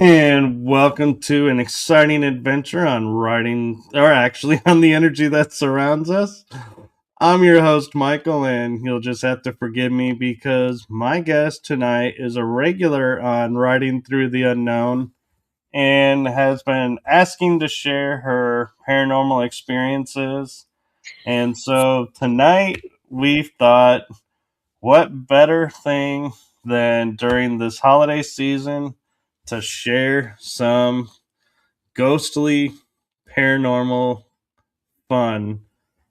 And welcome to an exciting adventure on writing, or actually on the energy that surrounds us. I'm your host, Michael, and you'll just have to forgive me because my guest tonight is a regular on Writing Through the Unknown and has been asking to share her paranormal experiences. And so tonight we've thought, what better thing than during this holiday season to share some ghostly paranormal fun?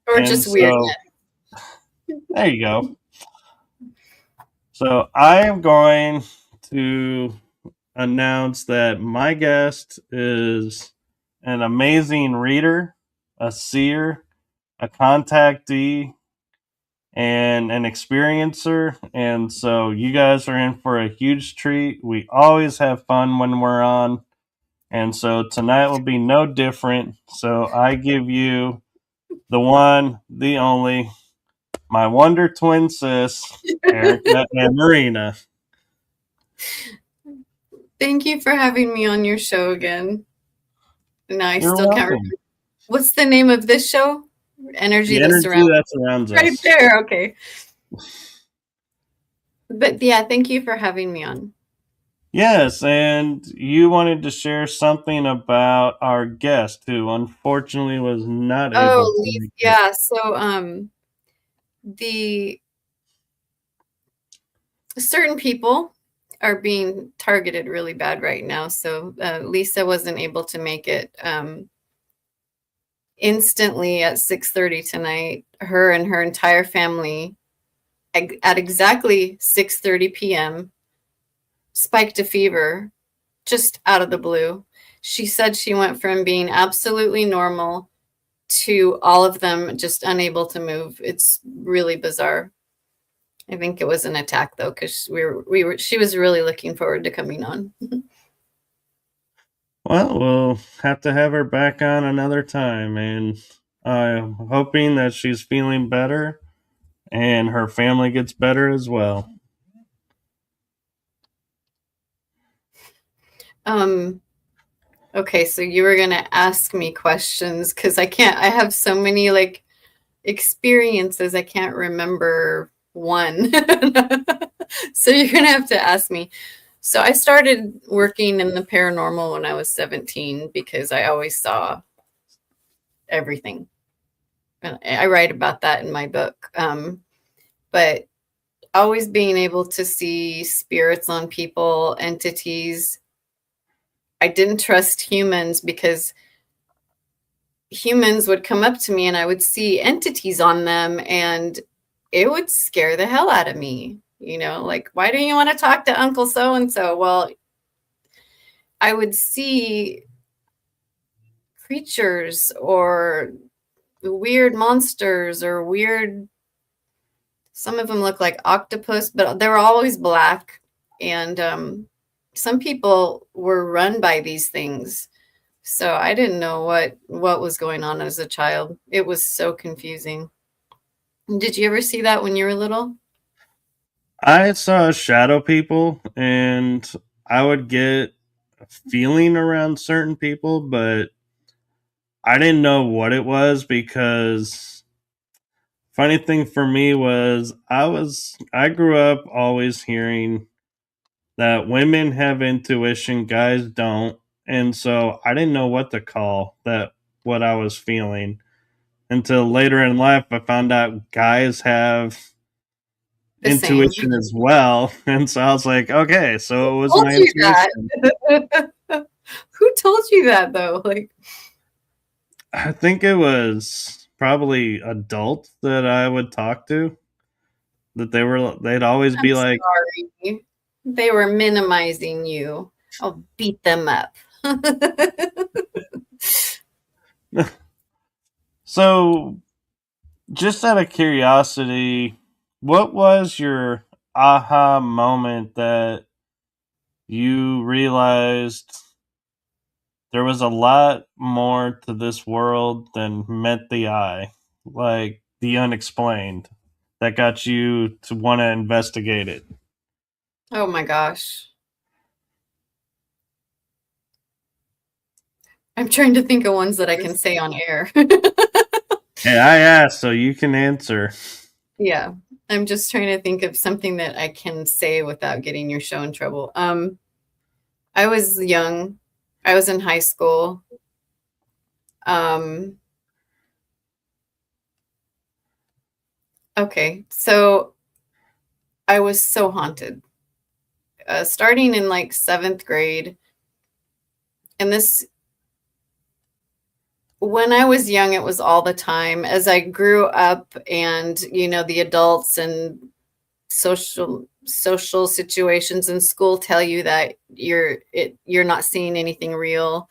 Or And just weirdness. so there you go. So I am going to announce that my guest is an amazing reader, a seer, a contactee, and an experiencer. And so you guys are in for a huge treat. We always have fun when we're on. And so tonight will be no different. So I give you the one, the only, my Wonder Twin sis, Erica Amoreena. Thank you for having me on your show again. No, I You're still can't remember. welcome. What's the name of this show? Energy The that energy surrounds. that surrounds Right us. there. Okay. But yeah, thank you for having me on. Yes, and you wanted to share something about our guest who unfortunately was not able to make it. Yeah. So the certain people are being targeted really bad right now. So Lisa wasn't able to make it instantly at 6:30 tonight. Her and her entire family at exactly 6:30 p.m. spiked a fever just out of the blue. She said she went from being absolutely normal to all of them just unable to move. It's really bizarre. I think it was an attack though, because she was really looking forward to coming on. Well, we'll have to have her back on another time, and I'm hoping that she's feeling better and her family gets better as well. Okay, so you were gonna ask me questions because I have so many like experiences, I can't remember one. So you're gonna have to ask me. So I started working in the paranormal when I was 17 because I always saw everything. And I write about that in my book. But always being able to see spirits on people, entities. I didn't trust humans because humans would come up to me and I would see entities on them and it would scare the hell out of me. You know, like, why do you want to talk to Uncle so and so? Well, I would see creatures or weird monsters or weird, some of them look like octopus, but they were always black. And some people were run by these things. So I didn't know what was going on as a child. It was so confusing. Did you ever see that when you were little? I saw shadow people, and I would get a feeling around certain people, but I didn't know what it was because funny thing for me was I grew up always hearing that women have intuition, guys don't. And so I didn't know what to call that what I was feeling until later in life I found out guys have The same. intuition as well. And so I was like, okay, so it was Who told my you that? intuition. Who told you that though? Like, I think it was probably adults that I would talk to that they'd always I'm be like, sorry. They were minimizing you. I'll beat them up. so just out of curiosity, what was your aha moment that you realized there was a lot more to this world than met the eye, like the unexplained, that got you to want to investigate it? Oh my gosh. I'm trying to think of ones that I can say on air. Hey, I asked, so you can answer. Yeah, I'm just trying to think of something that I can say without getting your show in trouble. I was young. I was in high school. Um, okay, so I was so haunted. Starting in like 7th grade, and this when I was young, it was all the time. As I grew up, and the adults and social situations in school tell you that you're not seeing anything real,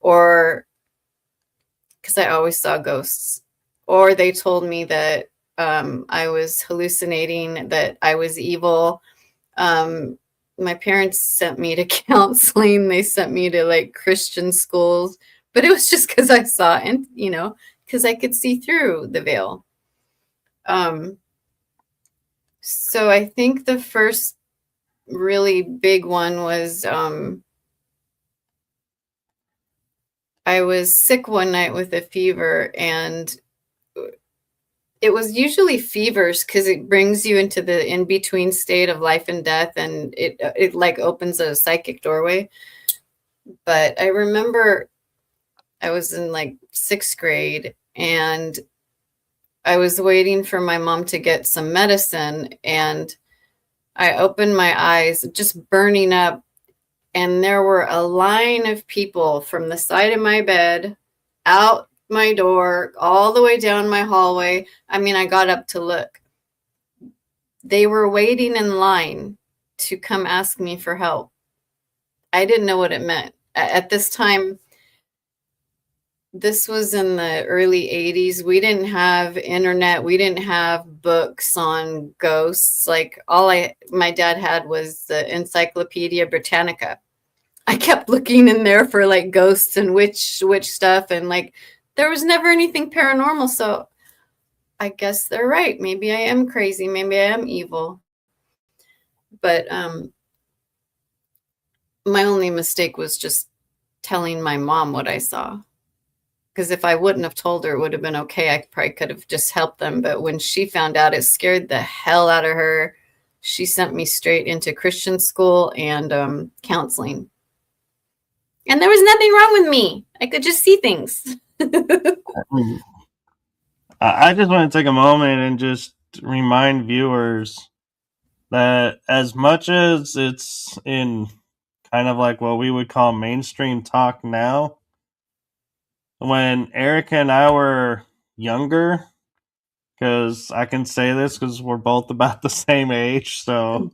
or because I always saw ghosts, or they told me that I was hallucinating, that I was evil. My parents sent me to counseling. They sent me to like Christian schools, but it was just because I saw, and because I could see through the veil. So I think the first really big one was I was sick one night with a fever, and it was usually fevers because it brings you into the in-between state of life and death, and it like opens a psychic doorway. But I remember I was in like 6th grade, and I was waiting for my mom to get some medicine, and I opened my eyes just burning up, and there were a line of people from the side of my bed out my door all the way down my hallway. I mean, I got up to look. They were waiting in line to come ask me for help. I didn't know what it meant. At this time, this was in the early 80s. We didn't have internet. We didn't have books on ghosts. Like my dad had was the Encyclopedia Britannica. I kept looking in there for like ghosts and witch stuff, and like there was never anything paranormal. So I guess they're right. Maybe I am crazy. Maybe I am evil. But my only mistake was just telling my mom what I saw. Because if I wouldn't have told her, it would have been okay. I probably could have just helped them. But when she found out, it scared the hell out of her. She sent me straight into Christian school and counseling. And there was nothing wrong with me. I could just see things. I just want to take a moment and just remind viewers that as much as it's in kind of like what we would call mainstream talk now, when Erica and I were younger, because I can say this because we're both about the same age, so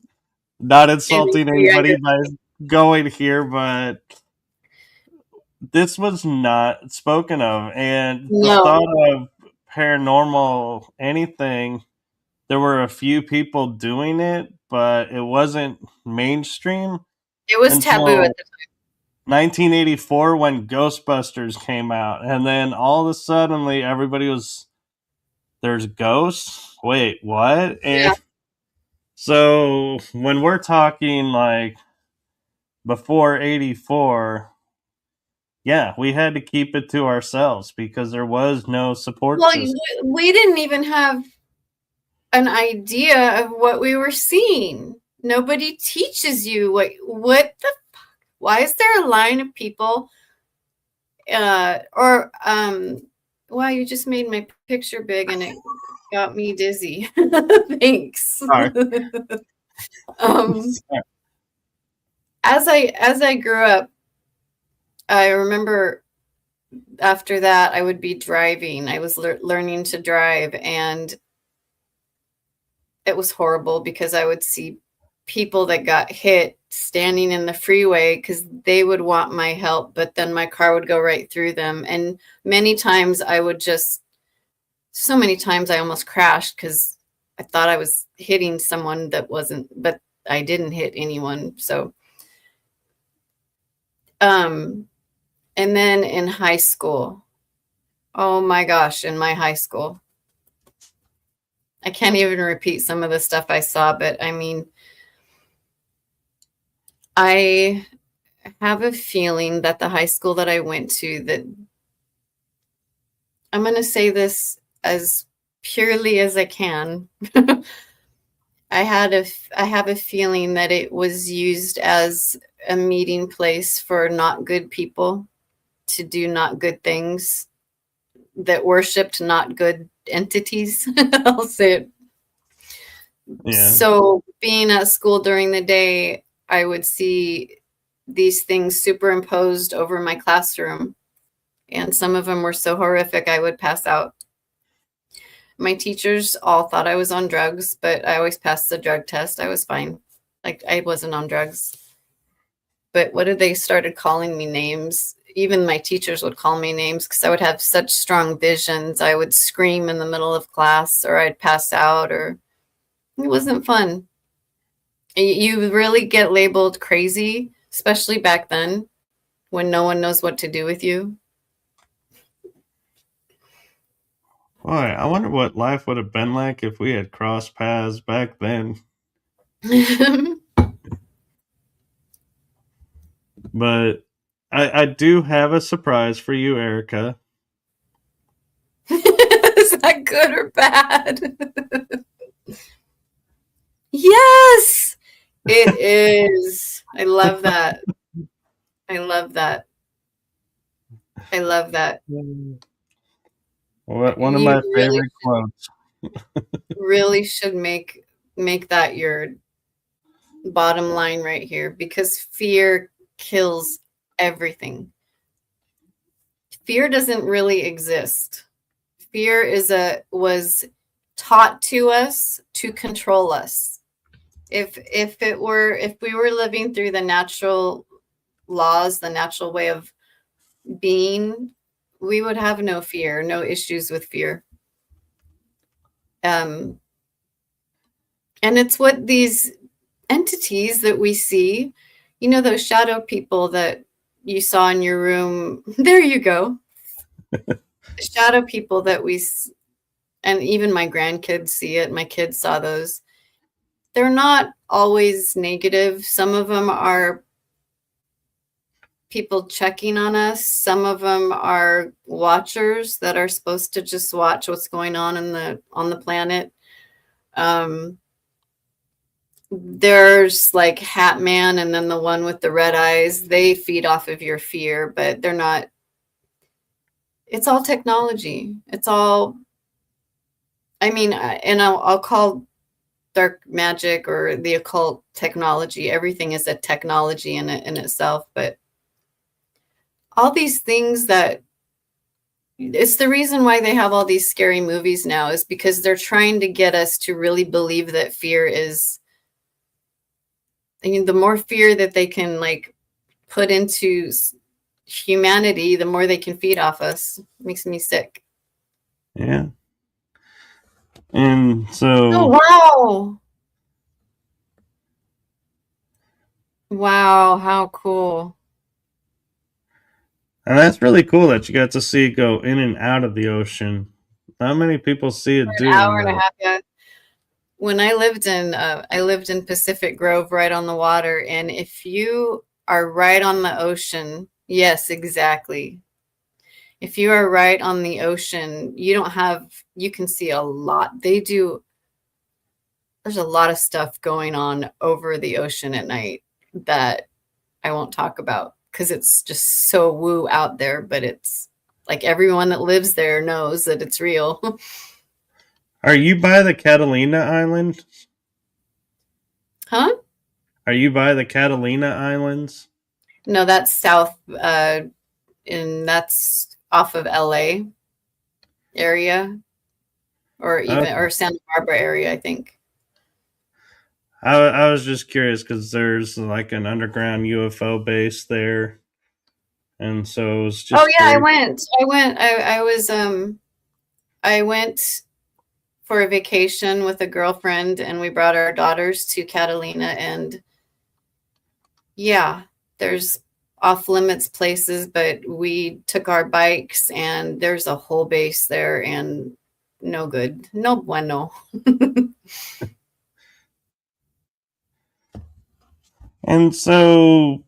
not insulting anybody by going here, but this was not spoken of. And the No, thought of paranormal anything, there were a few people doing it, but it wasn't mainstream it was taboo at until the 1984 when Ghostbusters came out. And then all of a sudden, everybody was, there's ghosts? Wait, what? Yeah. And so when we're talking like before 84, yeah, we had to keep it to ourselves because there was no support Well, system. we didn't even have an idea of what we were seeing. Nobody teaches you what the fuck? Why is there a line of people? Wow, you just made my picture big and it got me dizzy. Thanks. Sorry. um, as I grew up, I remember after that I would be driving. I was learning to drive, and it was horrible because I would see people that got hit standing in the freeway because they would want my help, but then my car would go right through them. And so many times I almost crashed because I thought I was hitting someone that wasn't, but I didn't hit anyone. So, and then in high school, oh my gosh, in my high school, I can't even repeat some of the stuff I saw, but I mean, I have a feeling that the high school that I went to, that I'm going to say this as purely as I can. I have a feeling that it was used as a meeting place for not good people to do not good things, that worshipped not good entities. I'll say it. Yeah. So being at school during the day, I would see these things superimposed over my classroom, and some of them were so horrific I would pass out. My teachers all thought I was on drugs, but I always passed the drug test. I was fine. Like, I wasn't on drugs. But what did they started calling me names? Even my teachers would call me names because I would have such strong visions. I would scream in the middle of class, or I'd pass out, or it wasn't fun. You really get labeled crazy, especially back then when no one knows what to do with you. Boy, I wonder what life would have been like if we had crossed paths back then. But I do have a surprise for you, Erica. Is that good or bad? Yes, it is. I love that. I love that. I love that. One of You my favorite quotes. really should make that your bottom line right here, because fear kills everything. Fear doesn't really exist. Fear was taught to us to control us. If we were living through the natural laws, the natural way of being, we would have no fear, no issues with fear. And it's what these entities that we see, those shadow people that you saw in your room, there you go. Shadow people that and even my grandkids see it, my kids saw those. They're not always negative. Some of them are people checking on us. Some of them are watchers that are supposed to just watch what's going on on the planet. There's like Hat Man, and then the one with the red eyes. They feed off of your fear, but they're not. It's all technology. It's all. I mean, and I'll call dark magic or the occult technology. Everything is a technology in itself, but all these things that it's the reason why they have all these scary movies now, is because they're trying to get us to really believe that fear is, I mean, the more fear that they can like put into humanity, the more they can feed off us. It makes me sick. Yeah. And so. Oh, wow. Wow, how cool. And that's really cool that you got to see it go in and out of the ocean. Not many people see it doing An hour and that. a half, yeah. When I lived in Pacific Grove, right on the water, and if you are right on the ocean, yes, exactly. If you are right on the ocean, you can see a lot. There's a lot of stuff going on over the ocean at night that I won't talk about because it's just so woo out there, but it's like everyone that lives there knows that it's real. Are you by the Catalina Island? Huh? Are you by the Catalina Islands? No, that's south, and that's off of LA area, or even or Santa Barbara area, I think. I was just curious because there's like an underground UFO base there, and so it was just. Oh yeah, I went for a vacation with a girlfriend, and we brought our daughters to Catalina, and yeah, there's off limits places, but we took our bikes, and there's a whole base there, and no good, no bueno. And so,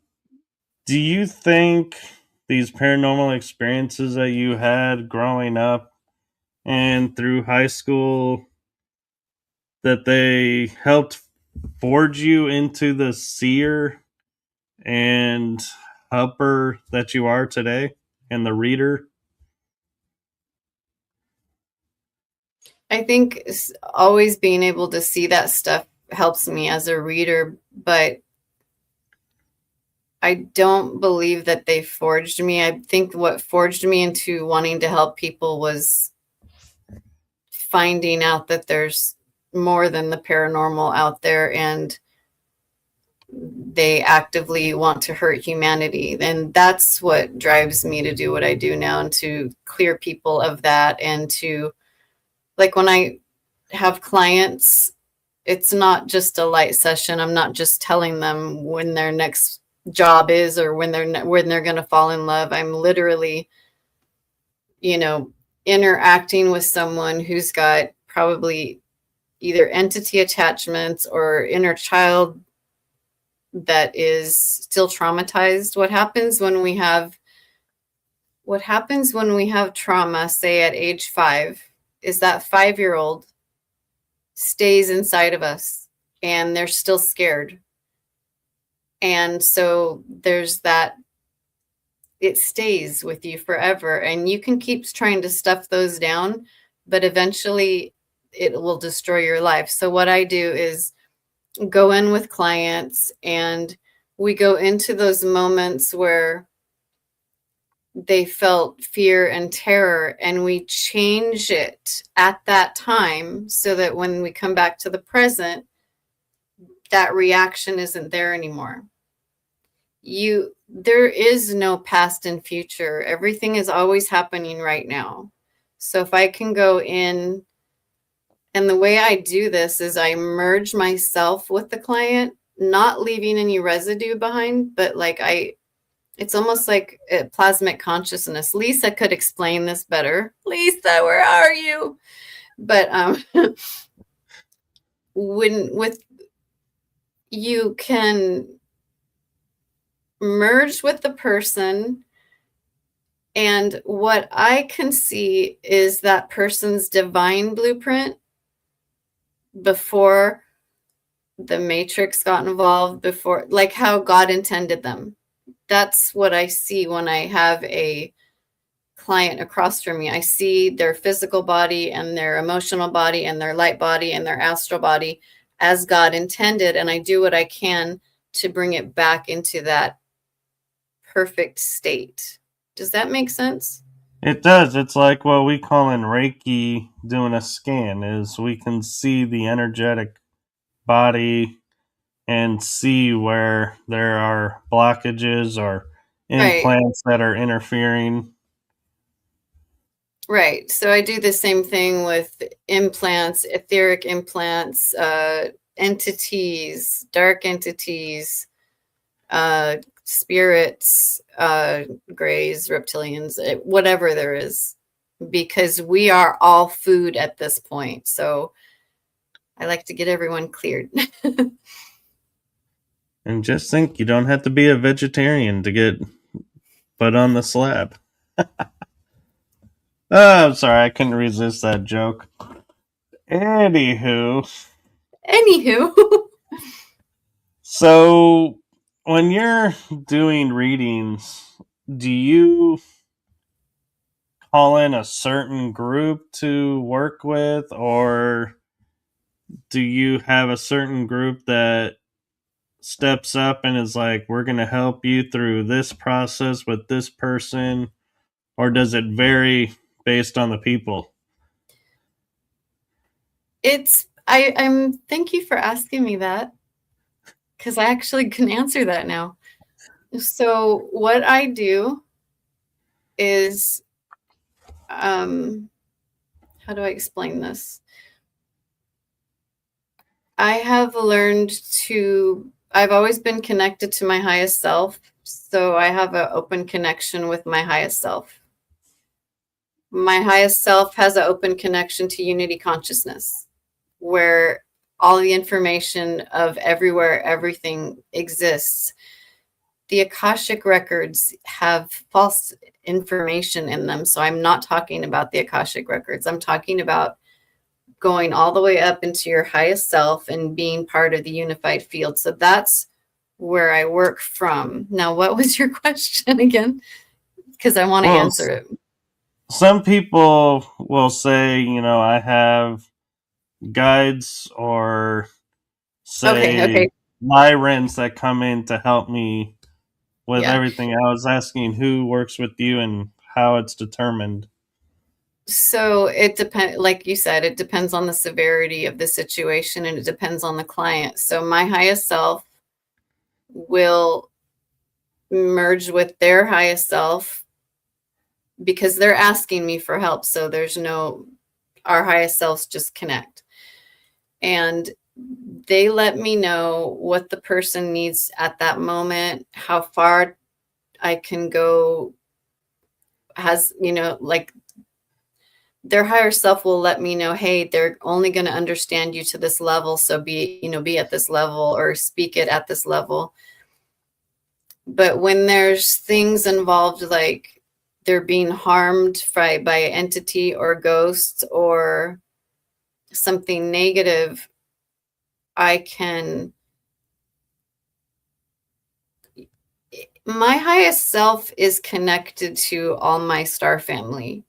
Do you think these paranormal experiences that you had growing up and through high school that they helped forge you into the seer and helper that you are today and the reader? I think always being able to see that stuff helps me as a reader, but I don't believe that they forged me. I think what forged me into wanting to help people was finding out that there's more than the paranormal out there, and they actively want to hurt humanity. And that's what drives me to do what I do now, and to clear people of that. And to, like, when I have clients, it's not just a light session. I'm not just telling them when their next job is or when they're going to fall in love. I'm literally, interacting with someone who's got probably either entity attachments or inner child that is still traumatized. What happens when we have trauma, say at age 5, is that 5-year-old stays inside of us and they're still scared. And so there's that, it stays with you forever, and you can keep trying to stuff those down, but eventually it will destroy your life. So what I do is go in with clients, and we go into those moments where they felt fear and terror, and we change it at that time so that when we come back to the present, that reaction isn't there anymore. There is no past and future. Everything is always happening right now. So if I can go in, and the way I do this is I merge myself with the client, not leaving any residue behind, but it's almost like a plasmic consciousness. Lisa could explain this better. Lisa, where are you? But you can merge with the person, and what I can see is that person's divine blueprint before the matrix got involved, before, like how God intended them. That's what I see when I have a client across from me. I see their physical body and their emotional body and their light body and their astral body as God intended, and I do what I can to bring it back into that perfect state. Does that make sense? It does. It's like what we call in Reiki doing a scan, is we can see the energetic body and see where there are blockages or Right. implants that are interfering. Right. So I do the same thing with implants, etheric implants, entities, dark entities, spirits, grays, reptilians, whatever there is, because we are all food at this point. So I like to get everyone cleared. And just think, you don't have to be a vegetarian to get put on the slab. Oh, I'm sorry, I couldn't resist that joke. Anywho, Anywho. so when you're doing readings, do you call in a certain group to work with, or do you have a certain group that steps up and is like, we're going to help you through this process with this person, or does it vary based on the people? I'm thank you for asking me that, because I actually can answer that now. So what I do is, how do I explain this? I've always been connected to my highest self. So I have an open connection with my highest self. My highest self has an open connection to unity consciousness, where all the information of everywhere, everything exists. the Akashic records have false information in them. So I'm not talking about the Akashic records. I'm talking about going all the way up into your highest self and being part of the unified field. So that's where I work from. Now, what was your question again? Because I want to Well, answer it. some people will say, I have guides or say Okay. Lyrans that come in to help me with Yeah. everything. I was asking who works with you and how it's determined. So it depends, like you said, it depends on the severity of the situation and it depends on the client. So my highest self will merge with their highest self because they're asking me for help. So there's no, our highest selves just connect. And they let me know what the person needs at that moment, how far I can go, has, like their higher self will let me know, hey, they're only going to understand you to this level. So be at this level or speak it at this level. But when there's things involved, like they're being harmed by an entity or ghosts or something negative, my highest self is connected to all my star family.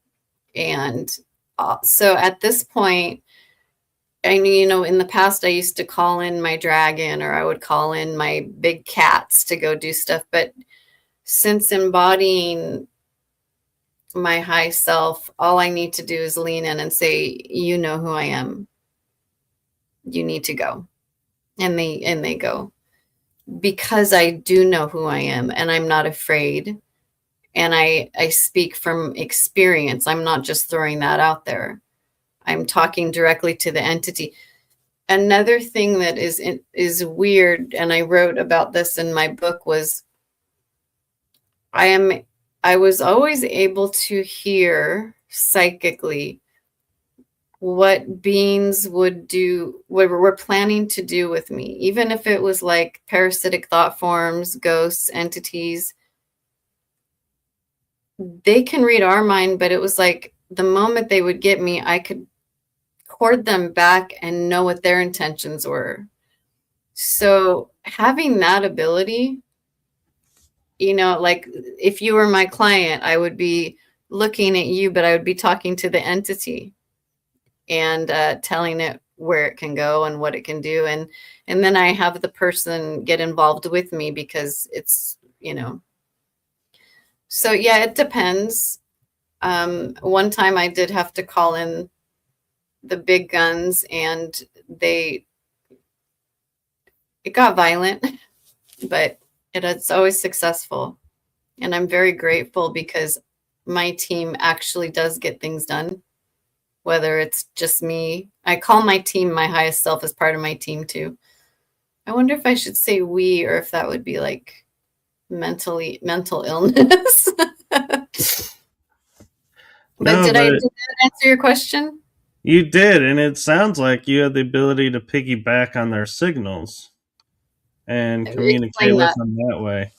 And so at this point, in the past, I used to call in my dragon or I would call in my big cats to go do stuff. But since embodying my high self, all I need to do is lean in and say, you know who I am. You need to go. And they go. Because I do know who I am and I'm not afraid. And I speak from experience. I'm not just throwing that out there. I'm talking directly to the entity. Another thing that is weird, and I wrote about this in my book, was I was always able to hear psychically what beings would do, what we're planning to do with me, even if it was like parasitic thought forms, ghosts, entities. They can read our mind, but it was like the moment they would get me, I could cord them back and know what their intentions were. So having that ability, like if you were my client, I would be looking at you, but I would be talking to the entity and telling it where it can go and what it can do. And then I have the person get involved with me because it's, so yeah, it depends. One time I did have to call in the big guns and it got violent, but it's always successful. And I'm very grateful because my team actually does get things done, whether it's just me. I call my team my highest self as part of my team too. I wonder if I should say we or if that would be like mental illness. But No, did but that answer your question? you did, and it sounds like you have the ability to piggyback on their signals and communicate Explain with that. them that way.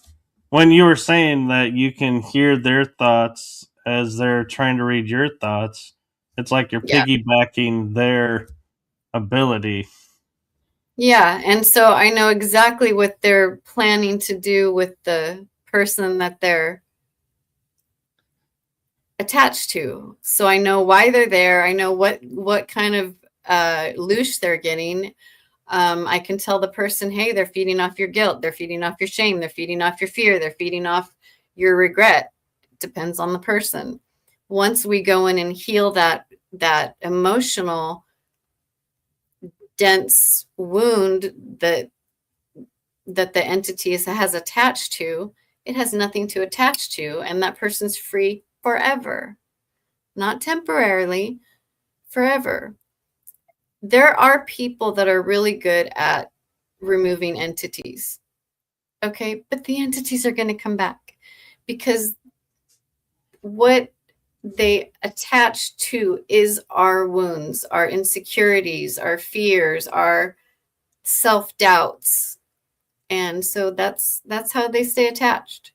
When you were saying that you can hear their thoughts as they're trying to read your thoughts, it's like you're Yeah. piggybacking their ability. Yeah. And so I know exactly what they're planning to do with the person that they're attached to. So I know why they're there. I know what kind of loosh they're getting. I can tell the person, hey, they're feeding off your guilt. They're feeding off your shame. They're feeding off your fear. They're feeding off your regret. Depends on the person. Once we go in and heal that emotional dense wound that the entity has attached to, it has nothing to attach to, and that person's free forever, not temporarily, forever. There are people that are really good at removing entities. Okay, but the entities are going to come back because what they attach to is our wounds, our insecurities, our fears, our self doubts. And so that's how they stay attached.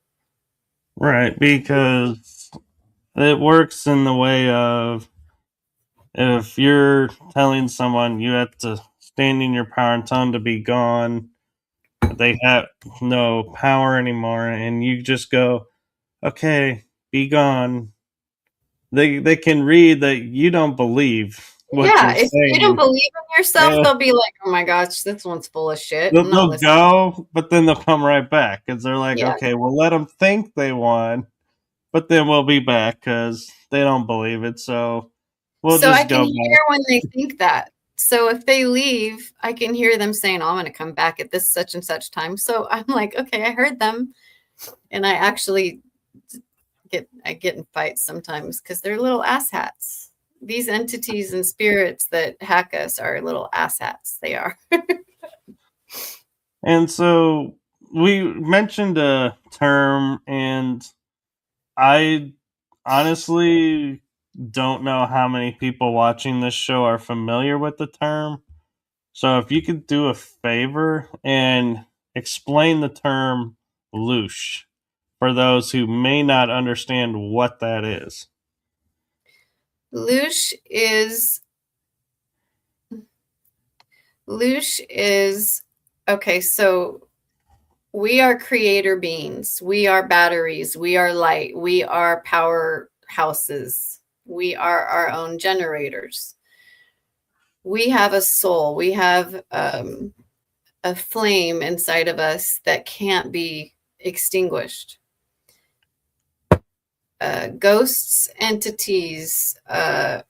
Right, because it works in the way of, if you're telling someone you have to stand in your power and tell them to be gone, they have no power anymore, and you just go, okay, be gone. They can read that you don't believe what Yeah, you're if you don't saying. believe in yourself, Yeah, they'll be like, "Oh my gosh, this one's full of shit." I'm not they'll listening. go, but then they'll come right back because they're like, Yeah. okay, we'll let them think they won, but then we'll be back because they don't believe it. So we'll So I just can go hear back. when they think that. So if they leave, I can hear them saying, "Oh, I'm going to come back at this such and such time." So I'm like, "Okay, I heard them." And I actually get in fights sometimes because they're little asshats. These entities and spirits that hack us are little asshats. They are. And so we mentioned a term, and I honestly don't know how many people watching this show are familiar with the term. So if you could do a favor and explain the term loosh for those who may not understand what that is. Loosh is Loosh is okay, so we are creator beings. We are batteries. We are light. We are powerhouses. We are our own generators. We have a soul. We have a flame inside of us that can't be extinguished. Ghosts, entities,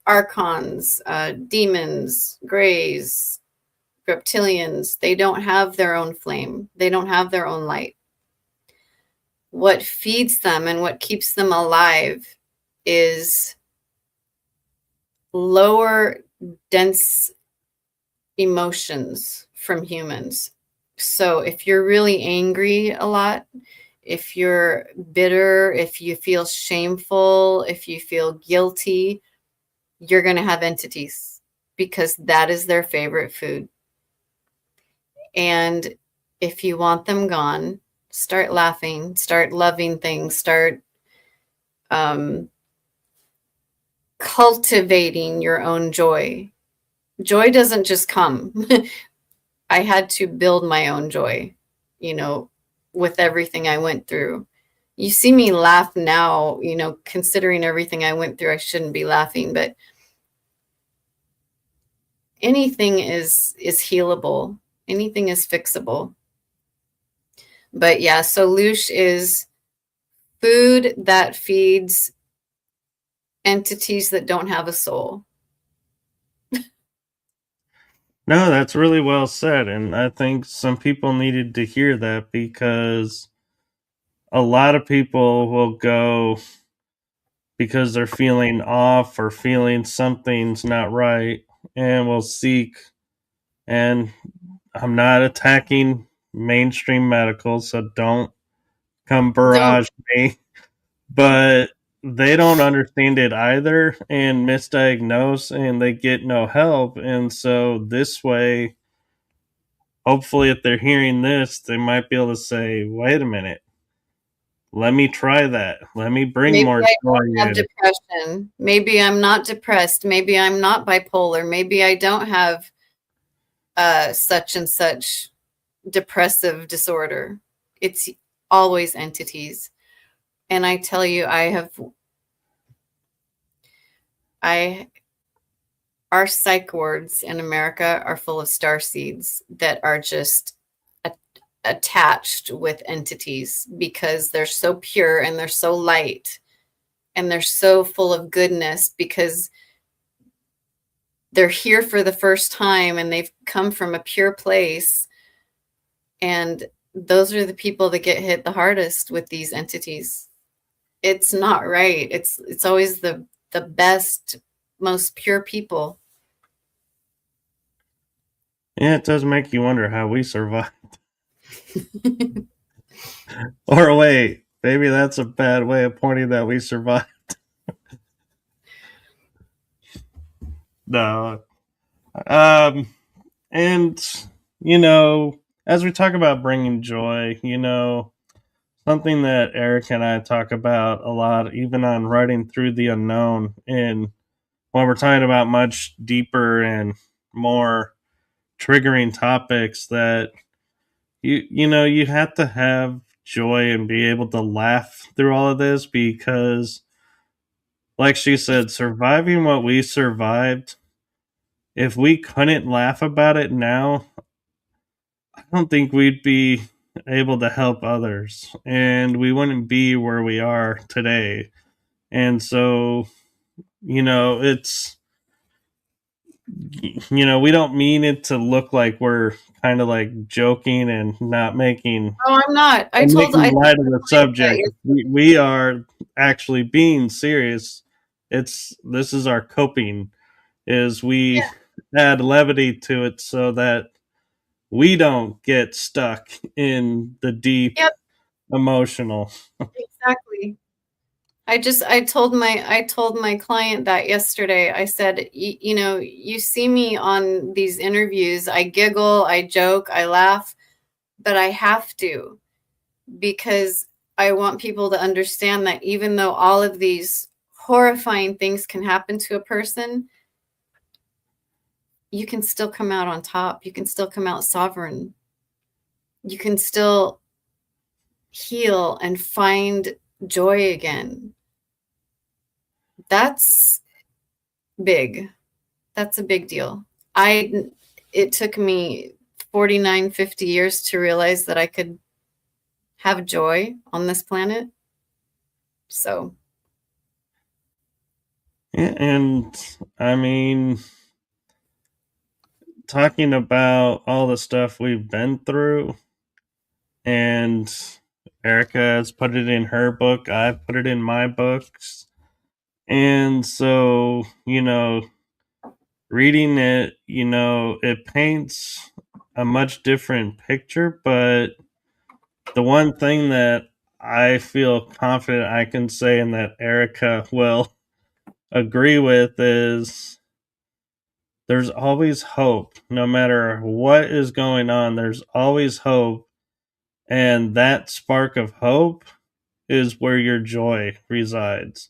archons, demons, grays, reptilians, they don't have their own flame. They don't have their own light. What feeds them and what keeps them alive is lower dense emotions from humans. So if you're really angry a lot, if you're bitter, if you feel shameful, if you feel guilty, you're going to have entities because that is their favorite food. And if you want them gone, start laughing, start loving things, start um, cultivating your own joy. Joy doesn't just come. I had to build my own joy, you know, with everything I went through. You see me laugh now, you know, considering everything I went through, I shouldn't be laughing, but anything is healable. Anything is fixable. But yeah, so loosh is food that feeds entities that don't have a soul. No, that's really well said. And I think some people needed to hear that because a lot of people will go because they're feeling off or feeling something's not right and will seek. And I'm not attacking mainstream medical, so don't come Don't barrage me. But they don't understand it either and misdiagnose and they get no help. And so this way, hopefully, if they're hearing this, they might be able to say, wait a minute, let me try that. Let me bring maybe more I joy don't have in. depression. Maybe I'm not depressed. Maybe I'm not bipolar. Maybe I don't have such and such depressive disorder. It's always entities. And I tell you, I our psych wards in America are full of star seeds that are just attached with entities because they're so pure and they're so light and they're so full of goodness because they're here for the first time and they've come from a pure place. And those are the people that get hit the hardest with these entities. It's not right. It's always the best, most pure people. Yeah, it does make you wonder how we survive. Or wait, maybe that's a bad way of pointing that we survive. No. And, you know, as we talk about bringing joy, something that Eric and I talk about a lot, even on writing through the unknown, and when we're talking about much deeper and more triggering topics, that you have to have joy and be able to laugh through all of this, because like she said, surviving what we survived, if we couldn't laugh about it now, I don't think we'd be able to help others, and we wouldn't be where we are today. And so, it's, we don't mean it to look like we're kind of like joking and not making Oh, I'm not. and making I told light of my the client that subject. We are actually being serious. This is our coping, is we yeah, add levity to it so that we don't get stuck in the deep yep, emotional. exactly. I told my client that yesterday. I said, you know, you see me on these interviews, I giggle, I joke, I laugh, but I have to, because I want people to understand that even though all of these horrifying things can happen to a person, you can still come out on top. You can still come out sovereign. You can still heal and find joy again. That's big. That's a big deal. It took me 49, 50 years to realize that I could have joy on this planet. So, And I mean, talking about all the stuff we've been through, and Erica has put it in her book, I've put it in my books. And so, reading it, it paints a much different picture. But the one thing that I feel confident I can say, and that Erica will agree with, is there's always hope. No matter what is going on, there's always hope. And that spark of hope is where your joy resides.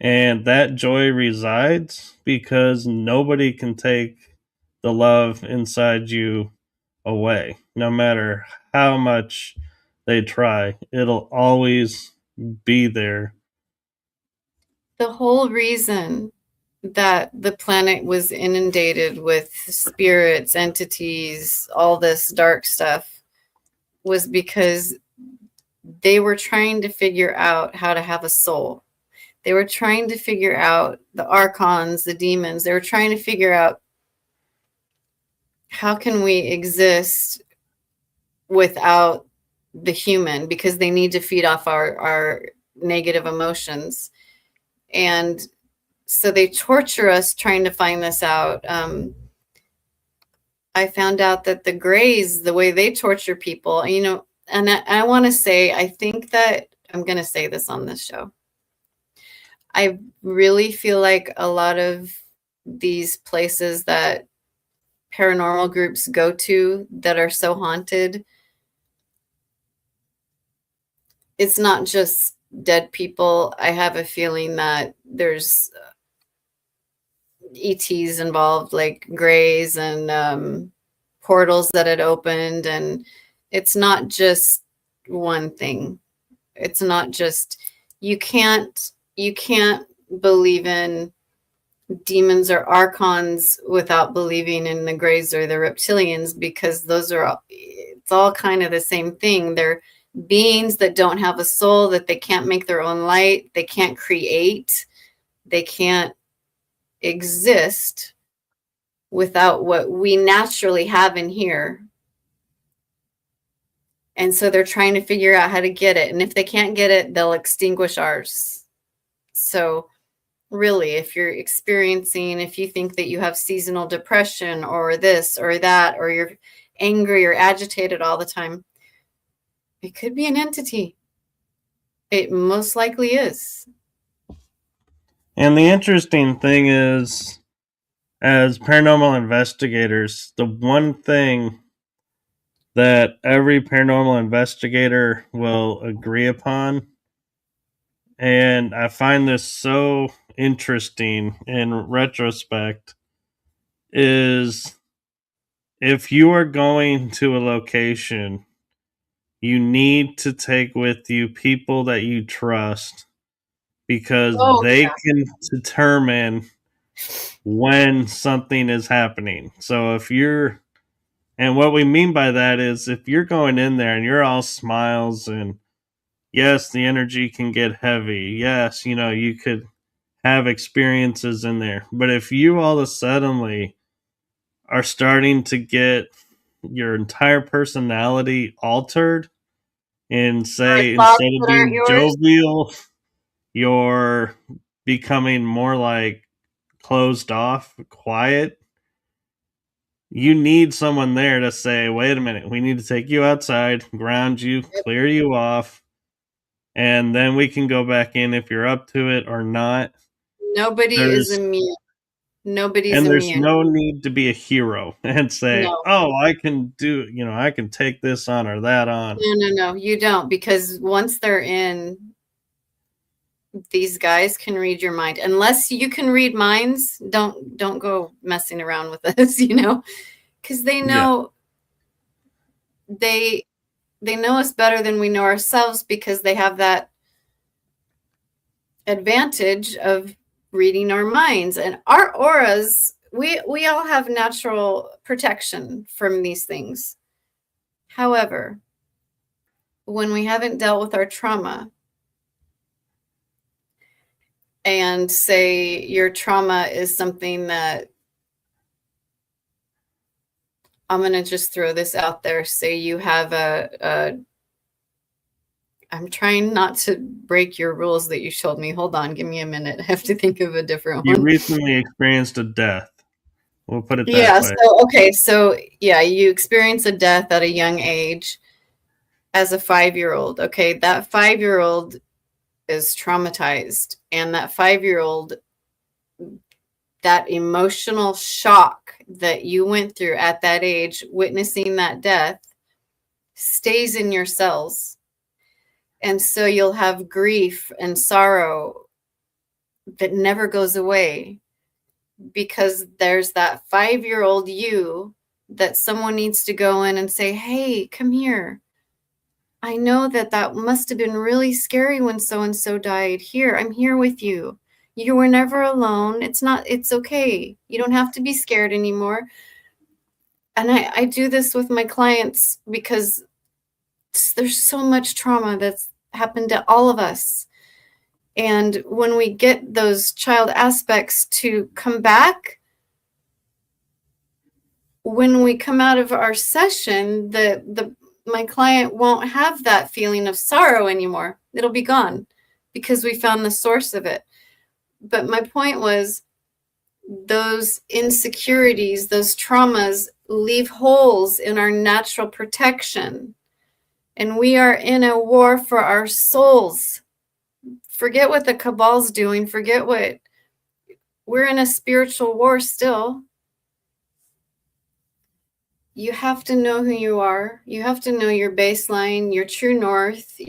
And that joy resides because nobody can take the love inside you away. No matter how much they try, it'll always be there. the whole reason that the planet was inundated with spirits, entities, all this dark stuff was because they were trying to figure out how to have a soul. They were trying to figure out the archons, the demons. They were trying to figure out how can we exist without the human, because they need to feed off our negative emotions. And so they torture us trying to find this out. I found out that the Greys, the way they torture people, and I want to say, I think that I'm going to say this on this show. I really feel like a lot of these places that paranormal groups go to that are so haunted, it's not just dead people. I have a feeling that there's ETs involved, like Greys and portals that had opened. And it's not just one thing. It's not just, you can't believe in demons or archons without believing in the Greys or the reptilians, because it's all kind of the same thing. They're beings that don't have a soul, that they can't make their own light, they can't create, they can't exist without what we naturally have in here. And so they're trying to figure out how to get it. And if they can't get it, they'll extinguish ours. So really, if you're experiencing, if you think that you have seasonal depression or this or that, or you're angry or agitated all the time, it could be an entity. It most likely is. And the interesting thing is, as paranormal investigators, the one thing that every paranormal investigator will agree upon. And I find this so interesting in retrospect is if you are going to a location, you need to take with you people that you trust because Oh, they can determine when something is happening. So if you're, and what we mean by that is if you're going in there and you're all smiles and yes, the energy can get heavy. Yes, you could have experiences in there. But if you all of a suddenly are starting to get your entire personality altered and or say thoughts instead of that aren't being yours. jovial, you're becoming more like closed off, quiet, you need someone there to say, wait a minute, we need to take you outside, ground you, clear you off, and then we can go back in if you're up to it or not. Nobody is There's immune. Nobody's and there's immune. no need to be a hero and say, No, "Oh, I can do, I can take this on or that on." no, you don't, because once they're in, these guys can read your mind. Unless you can read minds, don't go messing around with us, because they Yeah. know they they know us better than we know ourselves because they have that advantage of reading our minds and our auras. We all have natural protection from these things. However, when we haven't dealt with our trauma, and say your trauma is something that, I'm going to just throw this out there. Say you have I'm trying not to break your rules that you showed me. Hold on, give me a minute. I have to think of a different You one. recently experienced a death. We'll put it that Yeah, way. so okay, so yeah, you experience a death at a young age as a 5-year-old. Okay, that 5-year-old is traumatized, and that 5-year-old, that emotional shock that you went through at that age, witnessing that death, stays in your cells. And so you'll have grief and sorrow that never goes away because there's that 5-year-old you that someone needs to go in and say, hey, come here. I know that must have been really scary when so and so died. Here, I'm here with you. You were never alone. It's okay. You don't have to be scared anymore. And I do this with my clients because there's so much trauma that's happened to all of us. And when we get those child aspects to come back, when we come out of our session, my client won't have that feeling of sorrow anymore. It'll be gone because we found the source of it. But my point was, those insecurities, those traumas leave holes in our natural protection. And we are in a war for our souls. Forget what the cabal's doing. Forget what, we're in a spiritual war still. You have to know who you are. You have to know your baseline, your true north,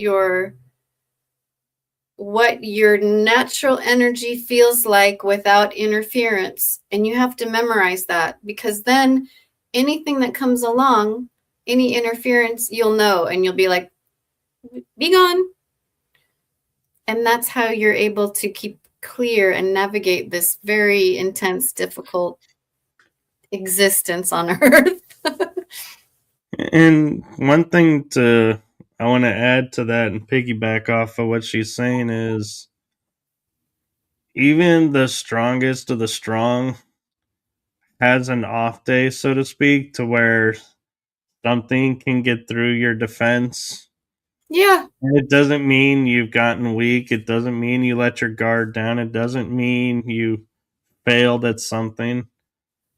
what your natural energy feels like without interference. And you have to memorize that, because then anything that comes along, any interference, you'll know, and you'll be like, be gone. And that's how you're able to keep clear and navigate this very intense, difficult existence on Earth. And one thing I want to add to that and piggyback off of what she's saying is even the strongest of the strong has an off day, so to speak, to where something can get through your defense. Yeah. And it doesn't mean you've gotten weak. It doesn't mean you let your guard down. It doesn't mean you failed at something.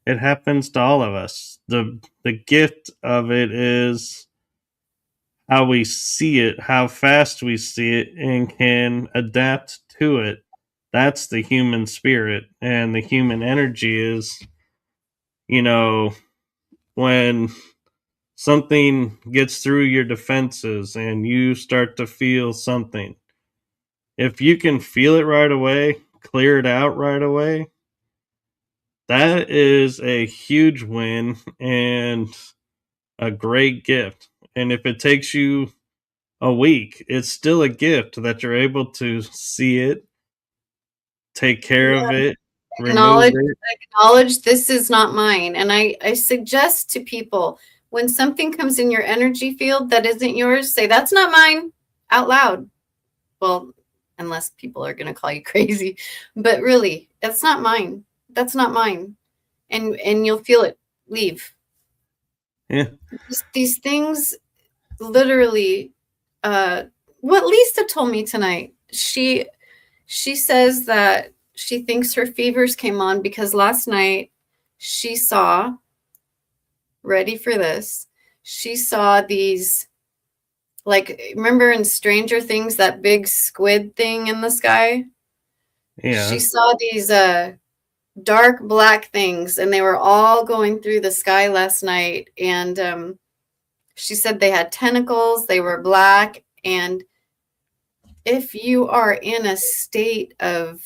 It happens to all of us. The gift of it is how we see it, how fast we see it, and can adapt to it. That's the human spirit. And the human energy is, you know, when something gets through your defenses and you start to feel something. If you can feel it right away, clear it out right away, that is a huge win and a great gift. And if it takes you a week, it's still a gift that you're able to see it, take care of Yeah. it, remove Acknowledge, it. acknowledge this is not mine. And I suggest to people, when something comes in your energy field that isn't yours, say, that's not mine, out loud. Well, unless people are going to call you crazy, but really, that's not mine. That's not mine. And you'll feel it leave. Yeah. These things literally, what Lisa told me tonight, she says that she thinks her fevers came on because last night she saw, ready for this, she saw these, like, remember in Stranger Things, that big squid thing in the sky? She Yeah. saw these dark black things, and they were all going through the sky last night. And she said they had tentacles, they were black. And if you are in a state of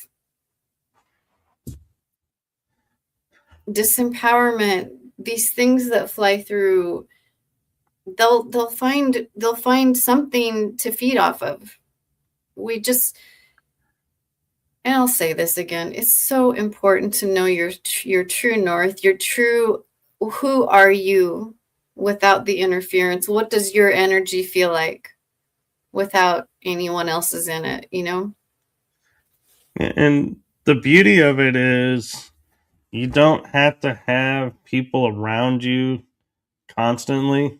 disempowerment, these things that fly through, they'll find something to feed off of. We just, and I'll say this again, it's so important to know your true north, your true, who are you without the interference? What does your energy feel like without anyone else's in it, you know? And the beauty of it is you don't have to have people around you constantly.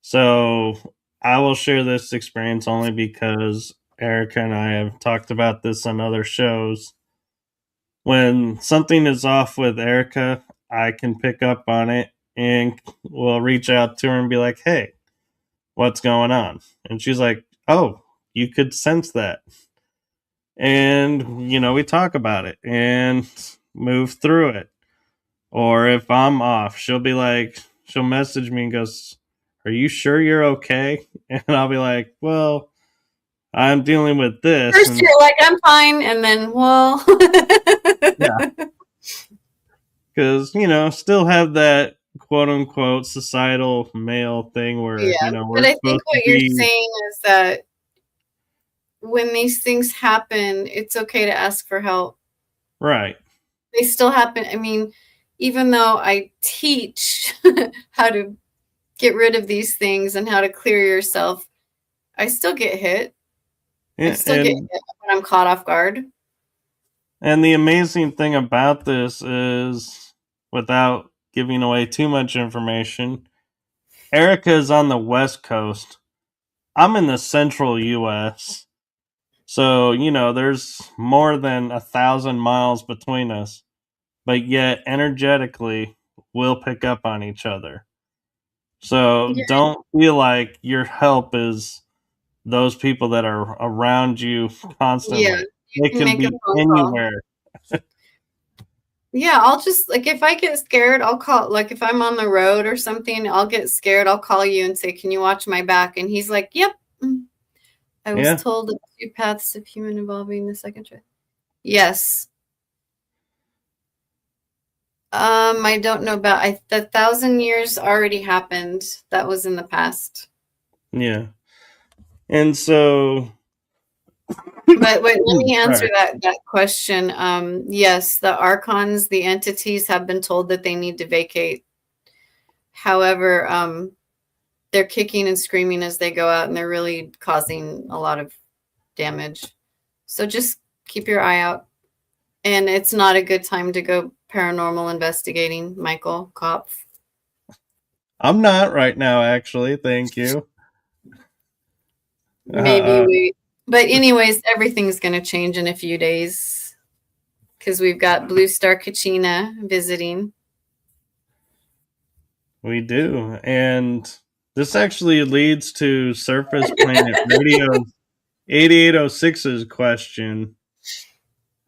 So I will share this experience only because Erica and I have talked about this on other shows. When something is off with Erica, I can pick up on it and will reach out to her and be like, hey, what's going on? And she's like, oh, you could sense that. And, we talk about it and move through it. Or if I'm off, she'll message me and goes, are you sure you're okay? And I'll be like, well, I'm dealing with this. First And you're like, I'm fine, and then, well. yeah, because, still have that quote unquote societal male thing where, Yeah, we're but I think supposed to what you're be saying is that when these things happen, it's okay to ask for help. right. They still happen. I mean, even though I teach how to get rid of these things and how to clear yourself, I still get hit. I Yeah, still get hit when I'm caught off guard. and the amazing thing about this is, without giving away too much information, Erica is on the West Coast. I'm in the central US. So, there's more than 1,000 miles between us, but yet energetically, we'll pick up on each other. So Yeah, don't feel like your help is those people that are around you yeah. constantly. You They can can make a be phone call. anywhere. Yeah, I'll just, like, if I get scared, I'll call, like, if I'm on the road or something, I'll get scared, I'll call you and say, can you watch my back? And he's like, yep. I was Yeah. told of 2 paths of human evolving, the second truth. Yes. I don't know about, the 1,000 years already happened. That was in the past. Yeah. And so, But wait, let me answer sorry. that question. Yes, the archons, the entities have been told that they need to vacate. However, they're kicking and screaming as they go out, and they're really causing a lot of damage. So just keep your eye out. And it's not a good time to go paranormal investigating, Michael Kopf. I'm not right now, actually. Thank you. Maybe Uh, wait. But anyways, everything's going to change in a few days because we've got Blue Star Kachina visiting. we do. And this actually leads to Surface Planet Radio 8806's question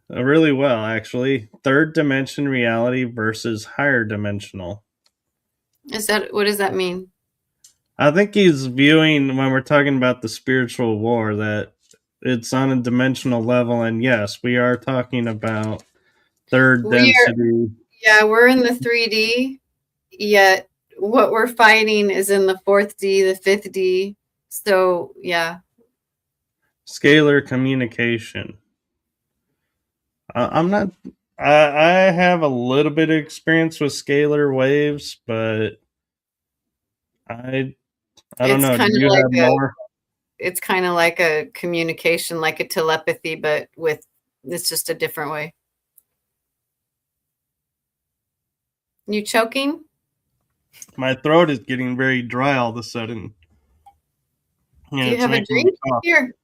really well, actually. Third dimension reality versus higher dimensional. What does that mean? I think he's viewing, when we're talking about the spiritual war, that it's on a dimensional level, and yes, we are talking about third We're density. Yeah, we're in the 3D, yet what we're fighting is in the 4th D, the 5th D. So yeah, Scalar communication. I'm not. I have a little bit of experience with scalar waves, but I I don't it's know. Do kind of you like have more? a communication, like a telepathy, but with it's just a different way. You choking? My throat is getting very dry all of a sudden, and Do you it's have a making me drink? cough. Here.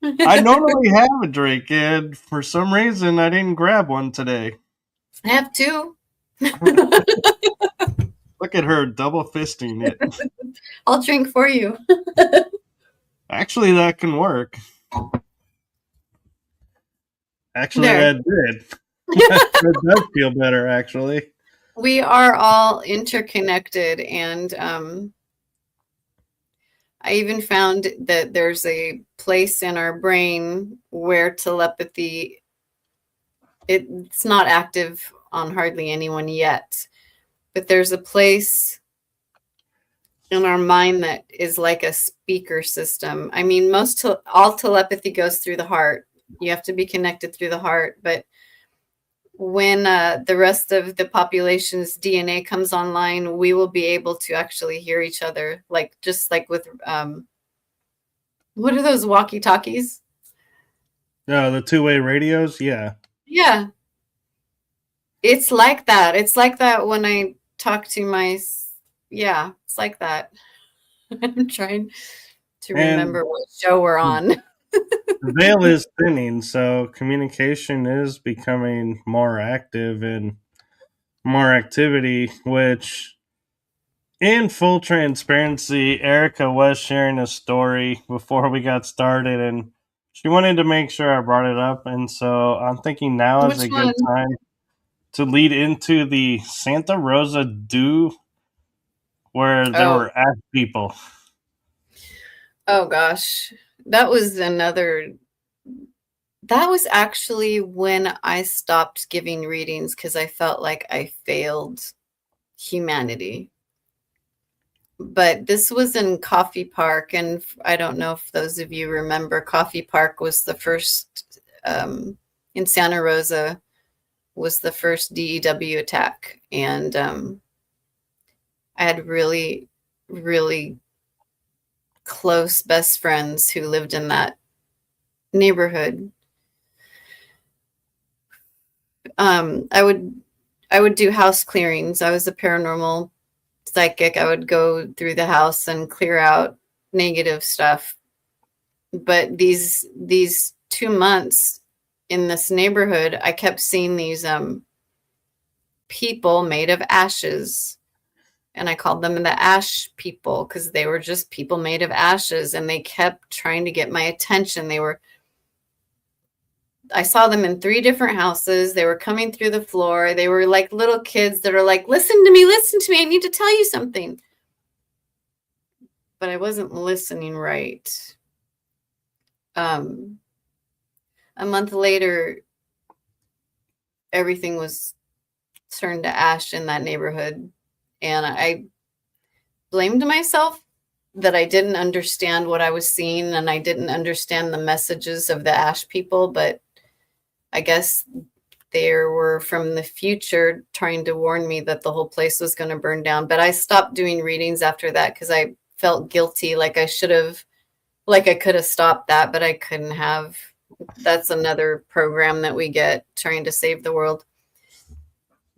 I I normally have a drink, and for some reason, I didn't grab one today. have two. Look at her double fisting it. I'll drink for you. Actually, that can work. Actually, There. that did. It does feel better, actually. We are all interconnected, and I even found that there's a place in our brain where telepathy, it's not active on hardly anyone yet, but there's a place in our mind that is like a speaker system. I mean, all telepathy goes through the heart. You have to be connected through the heart, but when the rest of the population's DNA comes online, we will be able to actually hear each other, like just like with what are those walkie talkies? No, the two-way radios, yeah. Yeah, it's like that. It's like that when I talk to yeah, it's like that. I'm trying to And remember what show we're the on. veil is thinning, so communication is becoming more active and more activity, which, in full transparency, Erica was sharing a story before we got started, and she wanted to make sure I brought it up. And so I'm thinking now is Which a good one? time to lead into the Santa Rosa Dew, where there Oh, were ash people. oh gosh. That was another that was actually when I stopped giving readings because I felt like I failed humanity. But this was in Coffee Park, and I don't know if those of you remember, Coffee Park was the first in Santa Rosa, was the first DEW attack, and I had really, really close best friends who lived in that neighborhood. I would do house clearings. I was a paranormal psychic. I would go through the house and clear out negative stuff. But these 2 months in this neighborhood, I kept seeing these people made of ashes. And I called them the ash people because they were just people made of ashes, and they kept trying to get my attention. I saw them in 3 different houses. They were coming through the floor. They were like little kids that are like, listen to me, I need to tell you something. But I wasn't listening right. A month later, everything was turned to ash in that neighborhood. And I blamed myself that I didn't understand what I was seeing, and I didn't understand the messages of the ash people. But I guess they were from the future trying to warn me that the whole place was going to burn down. But I stopped doing readings after that because I felt guilty, like I should have, like I could have stopped that, but I couldn't have. That's another program that we get trying to save the world.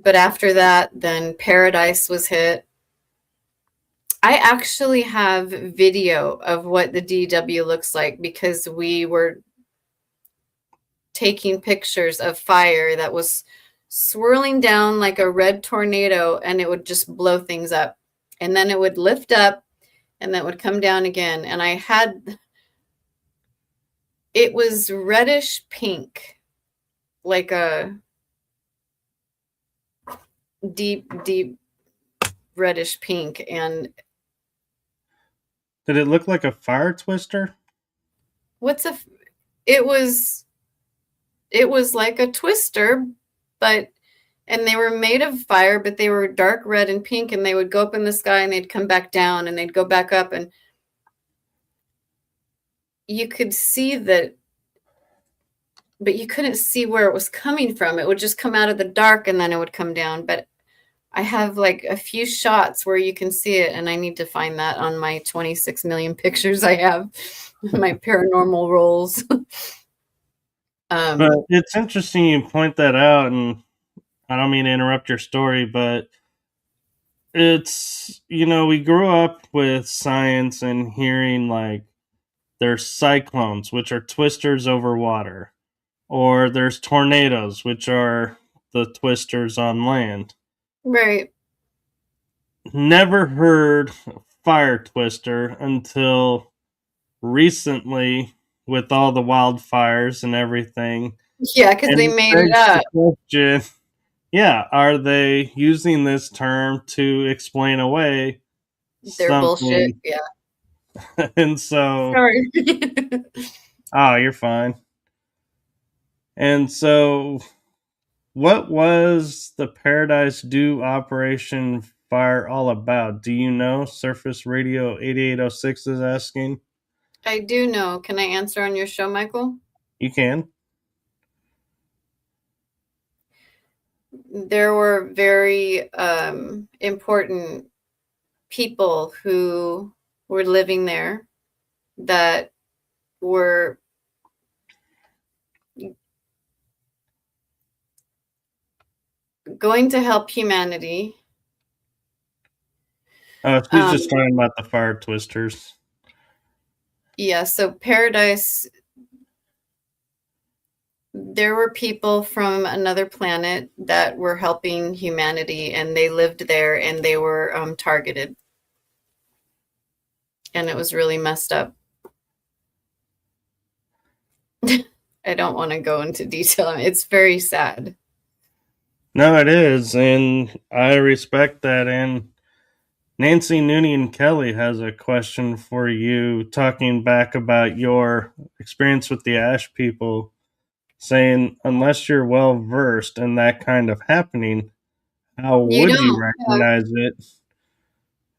But after that, then Paradise was hit. I actually have video of what the DW looks like because we were taking pictures of fire that was swirling down like a red tornado, and it would just blow things up. And then it would lift up and that would come down again. And it was reddish pink, like a deep, deep reddish pink. And Did it look like a fire twister? What's a? It was like a twister, but and they were made of fire, but they were dark red and pink, and they would go up in the sky and they'd come back down and they'd go back up, and you could see that, but you couldn't see where it was coming from. It would just come out of the dark and then it would come down. But I have like a few shots where you can see it, and I need to find that on my 26 million pictures I have, my paranormal rolls. But it's interesting you point that out, and I don't mean to interrupt your story, but it's, we grew up with science and hearing like there's cyclones, which are twisters over water, or there's tornadoes, which are the twisters on land. Right. Never heard fire twister until recently with all the wildfires and everything. Yeah, because they And made it begs up. the question, yeah, are they using this term to explain away They're bullshit. something? Yeah. And so, Sorry. oh, you're fine. And so, what was the Paradise Dew Operation Fire all about? Do you know? Surface Radio 8806 is asking. I do know. Can I answer on your show, Michael? You can. There were very important people who were living there that were going to help humanity. Oh, she's just talking about the fire twisters. Yeah, so Paradise, there were people from another planet that were helping humanity, and they lived there, and they were targeted. And it was really messed up. I don't want to go into detail. It's very sad. No, it is, and I respect that. And Nancy Noonien Kelly has a question for you, talking back about your experience with the Ash people, saying, unless you're well versed in that kind of happening, how You would you don't. Yeah. recognize it?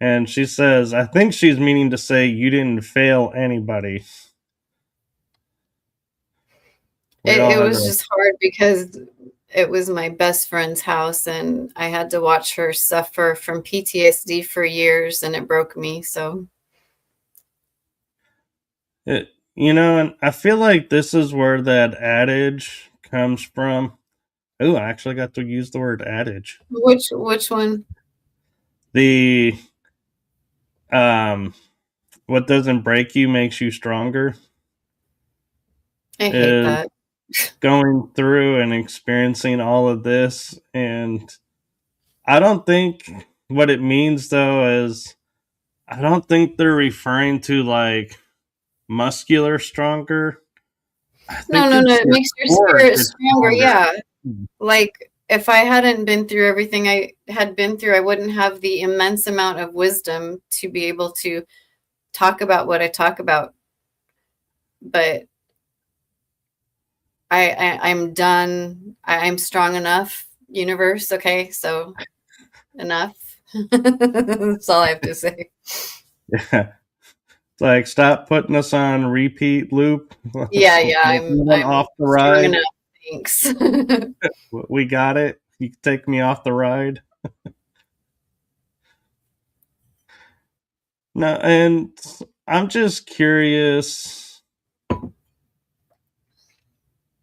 And she says, I think she's meaning to say you didn't fail anybody. It was just hard because it was my best friend's house, and I had to watch her suffer from PTSD for years, and it broke me. So, and I feel like this is where that adage comes from. Oh, I actually got to use the word adage. which one? The what doesn't break you makes you stronger. I hate that. Going through and experiencing all of this, and I don't think what it means though is, I don't think they're referring to like muscular stronger. No, it makes your spirit stronger. Yeah. Like if I hadn't been through everything I had been through, I wouldn't have the immense amount of wisdom to be able to talk about what I talk about. But I'm done. I'm strong enough, universe. Okay, so enough. That's all I have to say. Yeah. Like, stop putting us on repeat loop. Yeah, I'm off the strong ride. enough. Thanks. We got it. You can take me off the ride. No, and I'm just curious,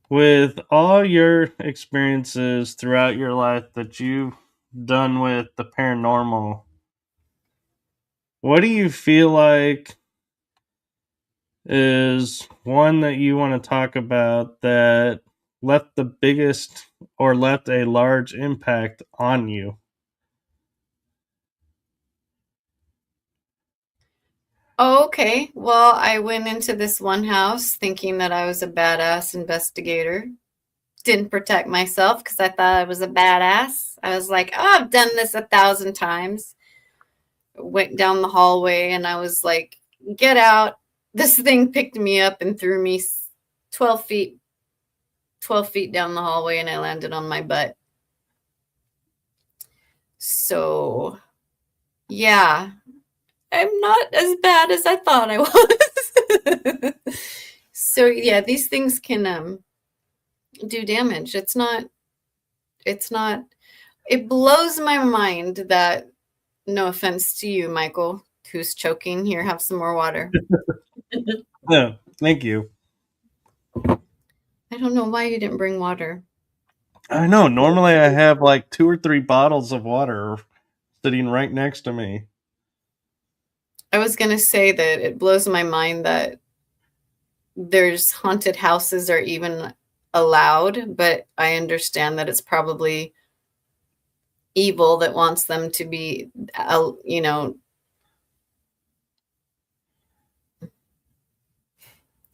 with all your experiences throughout your life that you've done with the paranormal, what do you feel like is one that you want to talk about that left the biggest or left a large impact on you? Oh, okay. Well, I went into this one house thinking that I was a badass investigator. Didn't protect myself because I thought I was a badass. I was like, oh, I've done this 1,000 times. Went down the hallway and I was like get out. This thing picked me up and threw me 12 feet down the hallway, and I landed on my butt. So, yeah, I'm not as bad as I thought I was. So, yeah, these things can do damage. It blows my mind that, no offense to you, Michael, who's choking. Here, have some more water. Yeah, thank you. I don't know why you didn't bring water. I know. Normally, I have like 2 or 3 bottles of water sitting right next to me. I was going to say that it blows my mind that there's haunted houses are even allowed, but I understand that it's probably evil that wants them to be,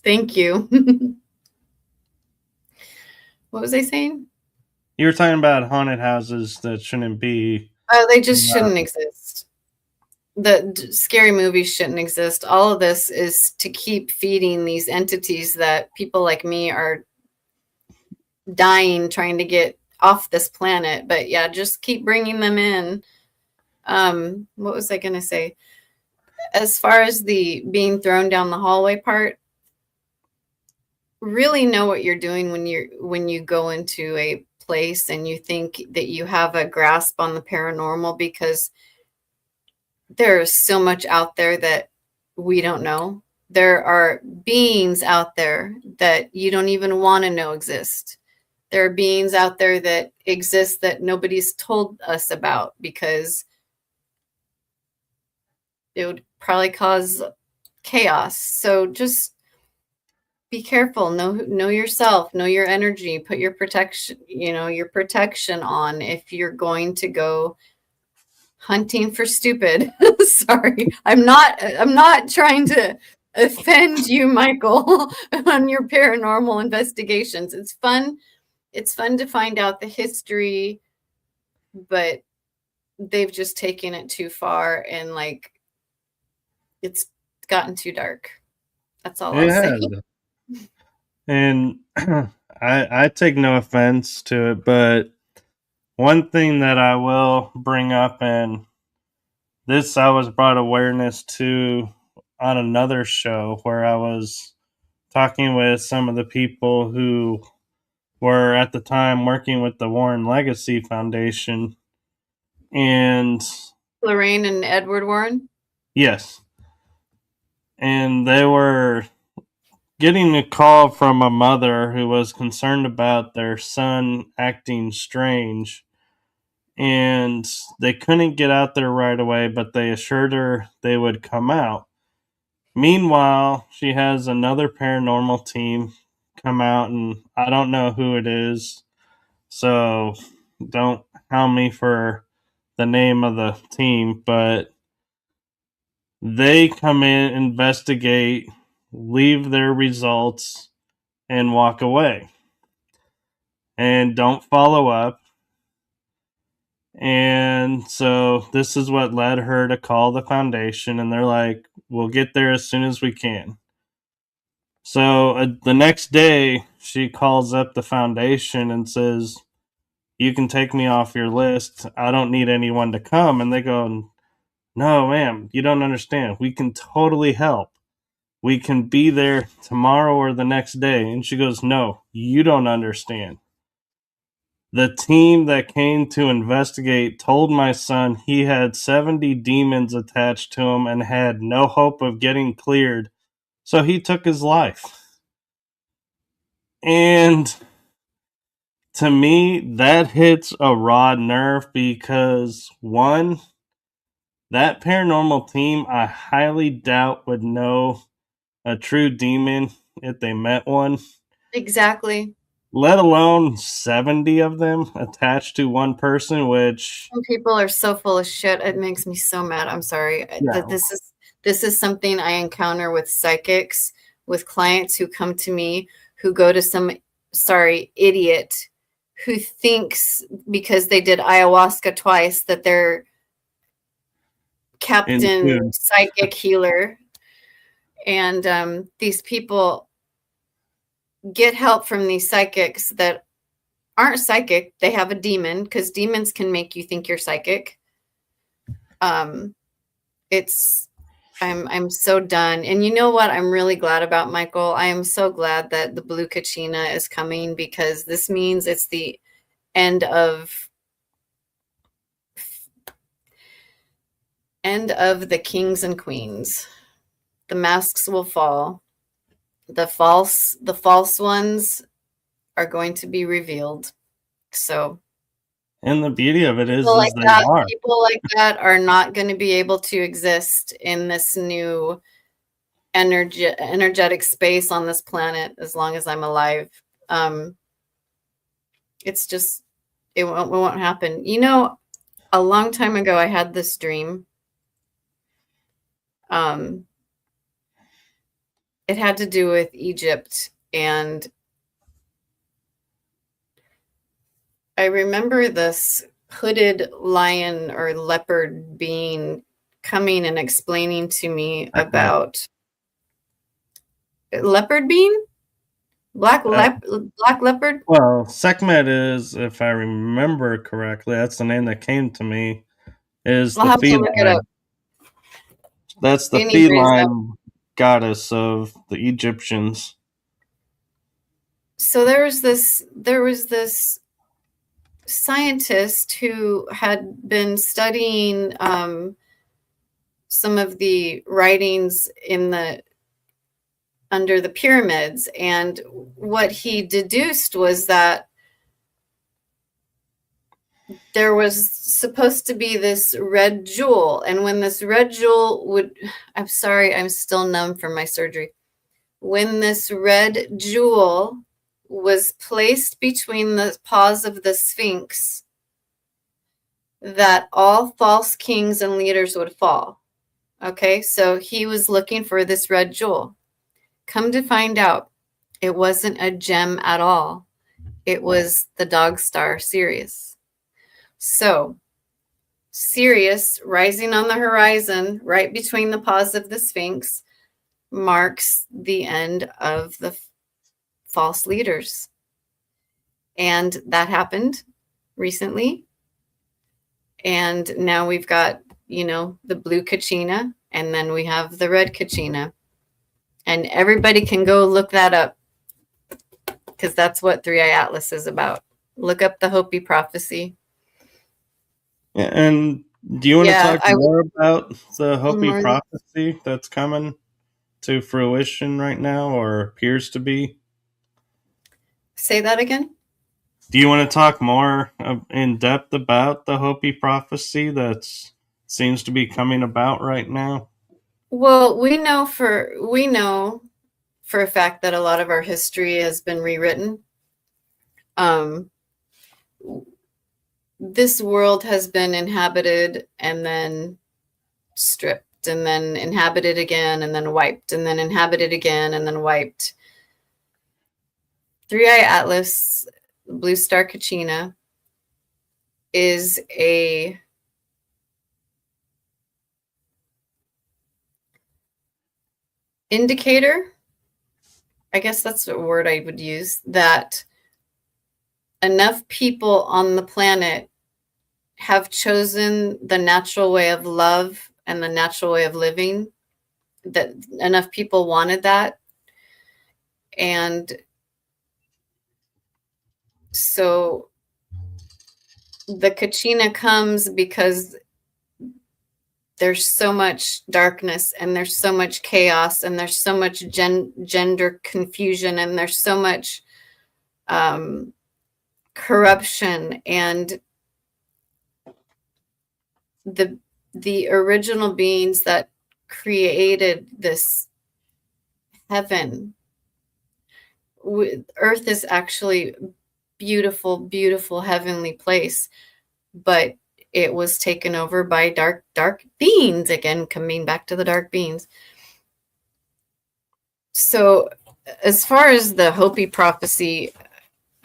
thank you. What was I saying? You were talking about haunted houses that shouldn't be. Oh, they just shouldn't exist. The scary movies shouldn't exist. All of this is to keep feeding these entities that people like me are dying trying to get off this planet. But yeah, just keep bringing them in. What was I going to say? As far as the being thrown down the hallway part, really know what you're doing when you go into a place and you think that you have a grasp on the paranormal, because there's so much out there that we don't know. There are beings out there that you don't even want to know exist. There are beings out there that exist that nobody's told us about, because it would probably cause chaos. So just be careful. Know yourself, know your energy, put your protection on if you're going to go hunting for stupid. Sorry. I'm not trying to offend you, Michael, on your paranormal investigations. It's fun. It's fun to find out the history, but they've just taken it too far, and like it's gotten too dark. That's all I'll say. And I take no offense to it, but one thing that I will bring up, and this I was brought awareness to on another show where I was talking with some of the people who were at the time working with the Warren Legacy Foundation. And Lorraine and Edward Warren? yes. And they were getting a call from a mother who was concerned about their son acting strange. And they couldn't get out there right away, but they assured her they would come out. Meanwhile, she has another paranormal team come out, and I don't know who it is, so don't hound me for the name of the team, but they come in, investigate, leave their results, and walk away. And don't follow up. And so this is what led her to call the foundation, and they're like, we'll get there as soon as we can. So the next day, she calls up the foundation and says, you can take me off your list. I don't need anyone to come. And they go, no, ma'am, you don't understand. We can totally help. We can be there tomorrow or the next day. And she goes, no, you don't understand. The team that came to investigate told my son he had 70 demons attached to him and had no hope of getting cleared. So he took his life. And to me, that hits a raw nerve because, one, that paranormal team, I highly doubt would know a true demon if they met one. Exactly. Let alone 70 of them attached to one person, which some people are so full of shit. It makes me so mad. I'm sorry. Yeah. This is something I encounter with psychics, with clients who come to me who go to some idiot who thinks because they did ayahuasca twice that they're Captain Psychic Healer. And these people get help from these psychics that aren't psychic. They have a demon, because demons can make you think you're psychic. I'm so done. And you know what I'm really glad about, Michael? I am so glad that the blue kachina is coming, because this means it's the end of the kings and queens. The masks will fall. The false ones are going to be revealed. So And the beauty of it is people like they that, are. people like that are not going to be able to exist in this new energetic space on this planet as long as I'm alive. It's just, it won't happen. You know, a long time ago, I had this dream. It had to do with Egypt, and I remember this hooded lion or leopard being coming and explaining to me about leopard being black leopard. Well, Sekhmet is, if I remember correctly, that's the name that came to me, is I'll the have to look it feline. up. That's the Anyways, feline goddess of the Egyptians. so there was this scientist who had been studying some of the writings in the under the pyramids, and what he deduced was that there was supposed to be this red jewel, and when this red jewel would, I'm sorry, I'm still numb from my surgery. When this red jewel was placed between the paws of the Sphinx, that all false kings and leaders would fall. Okay, so he was looking for this red jewel. Come to find out, it wasn't a gem at all. It was the dog star Sirius. So Sirius rising on the horizon, right between the paws of the Sphinx, marks the end of the false leaders. And that happened recently. And now we've got, the blue kachina, and then we have the red kachina. And everybody can go look that up, because that's what 3i Atlas is about. Look up the Hopi prophecy. And do you want to talk more about the Hopi prophecy that's coming to fruition right now, or appears to be? Say that again? Do you want to talk more in depth about the Hopi prophecy that seems to be coming about right now? Well, we know for a fact that a lot of our history has been rewritten. This world has been inhabited and then stripped, and then inhabited again, and then wiped, and then inhabited again, and then wiped. 3i Atlas, Blue Star Kachina, is a indicator, I guess that's a word I would use, that enough people on the planet have chosen the natural way of love and the natural way of living, that enough people wanted that. And so the kachina comes because there's so much darkness, and there's so much chaos, and there's so much gender confusion, and there's so much corruption, and the original beings that created this heaven. Earth is actually beautiful, beautiful heavenly place, but it was taken over by dark beings. Again, coming back to the dark beings. So as far as the Hopi prophecy,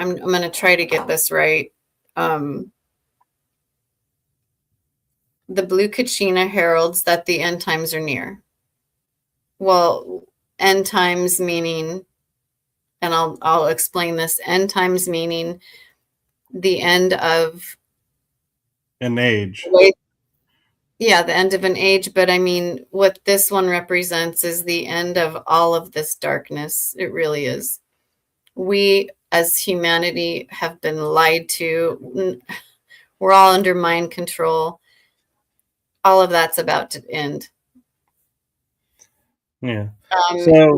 I'm going to try to get this right. The blue kachina heralds that the end times are near. Well, end times meaning, and I'll explain this, end times meaning the end of an age. Yeah, the end of an age. But I mean, what this one represents is the end of all of this darkness. It really is. We, as humanity, have been lied to. We're all under mind control. All of that's about to end. Yeah. So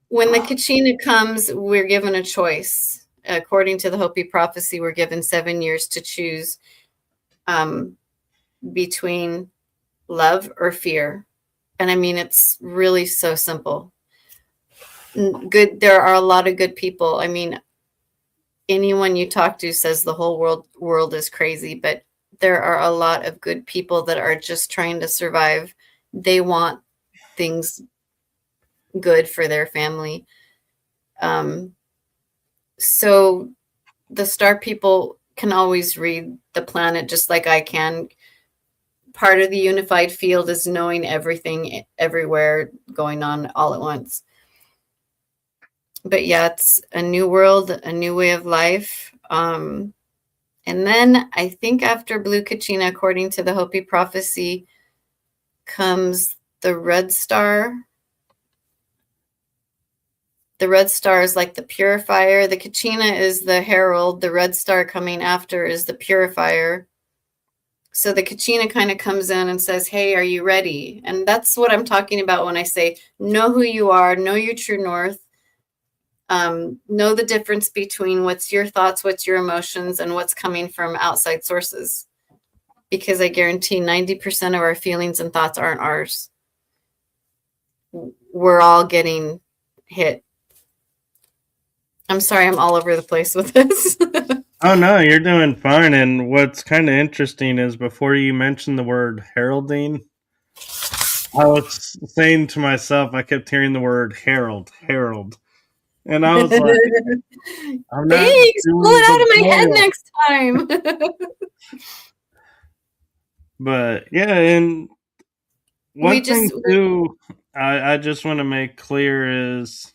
when the Kachina comes, we're given a choice. According to the Hopi prophecy, we're given 7 years to choose between love or fear. And I mean, it's really so simple. Good. There are a lot of good people. I mean, anyone you talk to says the whole world is crazy, but there are a lot of good people that are just trying to survive. They want things good for their family. So the star people can always read the planet just like I can. Part of the unified field is knowing everything everywhere going on all at once. But yeah, it's a new world, a new way of life. And then I think after Blue Kachina, according to the Hopi prophecy, comes the red star. The red star is like the purifier. The Kachina is the herald. The red star coming after is the purifier. So the Kachina kind of comes in and says, hey, are you ready? And that's what I'm talking about when I say, know who you are, know your true north, know the difference between what's your thoughts, what's your emotions, and what's coming from outside sources. Because I guarantee 90% of our feelings and thoughts aren't ours. We're all getting hit. I'm sorry, I'm all over the place with this. Oh no, you're doing fine. And what's kind of interesting is before you mentioned the word heralding, I was saying to myself, I kept hearing the word herald, and I was like, I'm not Thanks, doing pull it out of my head tutorial. next time. But yeah, and one thing too, I just want to make clear is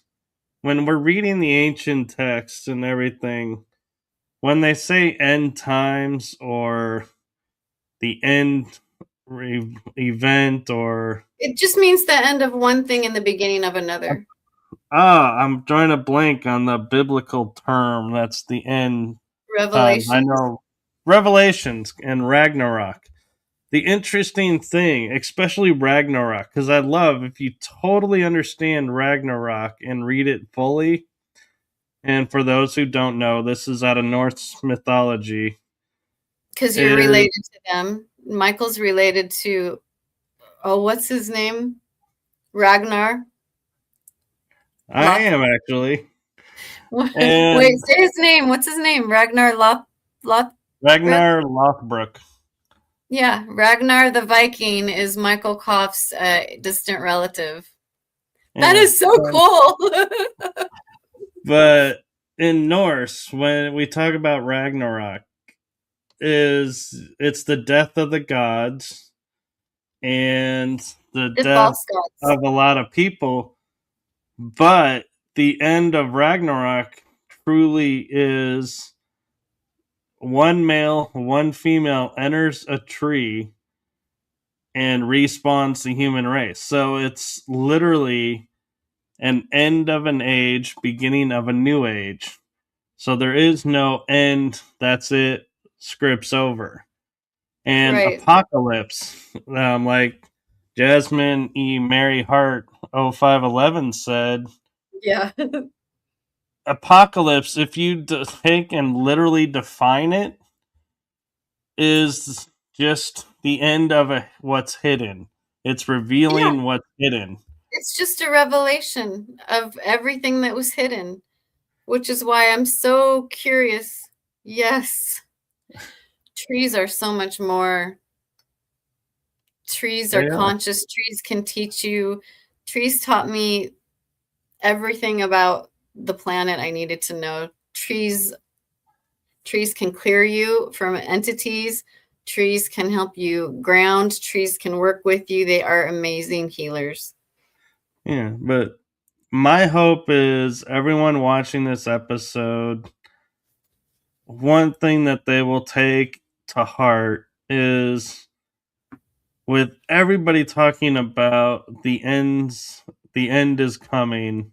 when we're reading the ancient texts and everything, when they say end times or the end event or it just means the end of one thing and the beginning of another. I'm drawing a blank on the biblical term. That's the end time. I Revelations. know Revelations and Ragnarok. The interesting thing, especially Ragnarok, because I love if you totally understand Ragnarok and read it fully. And for those who don't know, this is out of Norse mythology. Because you're related to them. Michael's related to, what's his name? Ragnar. I am actually. Wait, say his name. What's his name? Ragnar Ragnar Lothbrok. Yeah, Ragnar the Viking is Michael Kopf's distant relative. Yeah. That is so cool. But in Norse, when we talk about Ragnarok, it's the death of the gods and the death of a lot of people. But the end of Ragnarok truly is one male, one female enters a tree and respawns the human race. So it's literally an end of an age, beginning of a new age. So there is no end. That's it. Script's over. And Apocalypse, like Jasmine E. Mary Hart 0511 said, yeah. Apocalypse, if you take and literally define it, is just the end of what's hidden. It's revealing what's hidden. It's just a revelation of everything that was hidden, which is why I'm so curious. Yes. Trees are so much more. Trees are conscious. Trees can teach you. Trees taught me everything about the planet I needed to know. Trees can clear you from entities. Trees can help you ground. Trees can work with you. They are amazing healers. Yeah, but my hope is everyone watching this episode, one thing that they will take to heart is, with everybody talking about the end is coming,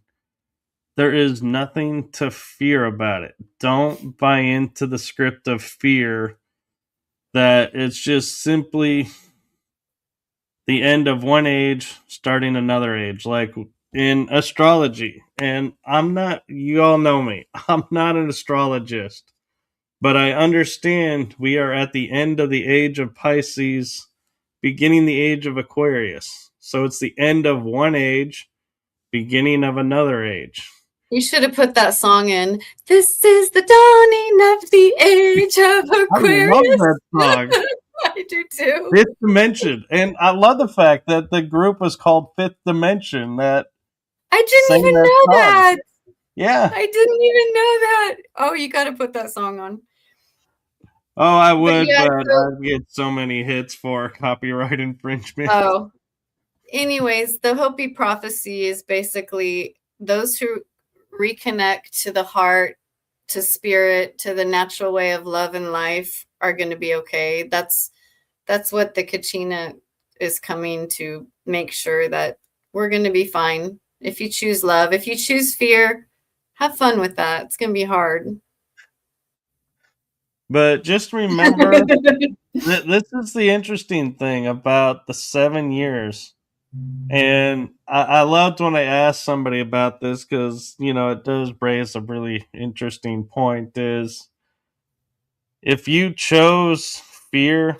there is nothing to fear about it. Don't buy into the script of fear that it's just simply the end of one age, starting another age, like in astrology. And you all know me, I'm not an astrologist, but I understand we are at the end of the age of Pisces, beginning the age of Aquarius. So it's the end of one age, beginning of another age. You should have put that song in. This is the dawning of the age of I love that Aquarius. song. I do too. Fifth Dimension. And I love the fact that the group was called Fifth Dimension that I didn't sang even that know song. that. Yeah. I didn't even know that. Oh, you got to put that song on. Oh, I But would, yeah, but so, I'd get so many hits for copyright infringement. oh, anyways, the Hopi prophecy is basically those who reconnect to the heart, to spirit, to the natural way of love and life are going to be okay. That's what the Kachina is coming to make sure that we're going to be fine. If you choose love, if you choose fear, have fun with that. It's going to be hard. But just remember that this is the interesting thing about the 7 years. And I loved when I asked somebody about this because, it does raise a really interesting point is if you chose fear,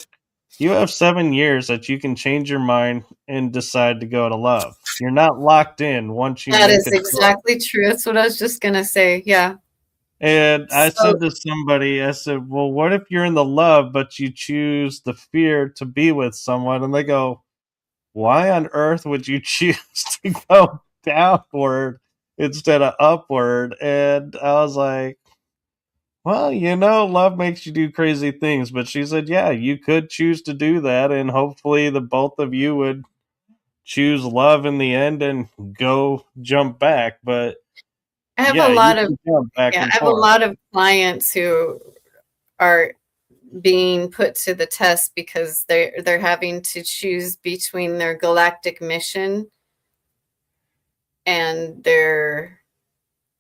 you have 7 years that you can change your mind and decide to go to love. You're not locked in once you That make is a choice. exactly true. That's what I was just going to say. Yeah. And I So said to somebody, I said, well, what if you're in the love, but you choose the fear to be with someone? And they go, why on earth would you choose to go downward instead of upward? And I was like, well, love makes you do crazy things. But she said, yeah, you could choose to do that. And hopefully the both of you would choose love in the end and go jump back. But I have a yeah, you lot of can jump back yeah, and I have a forth. lot of clients who are being put to the test because they're having to choose between their galactic mission and their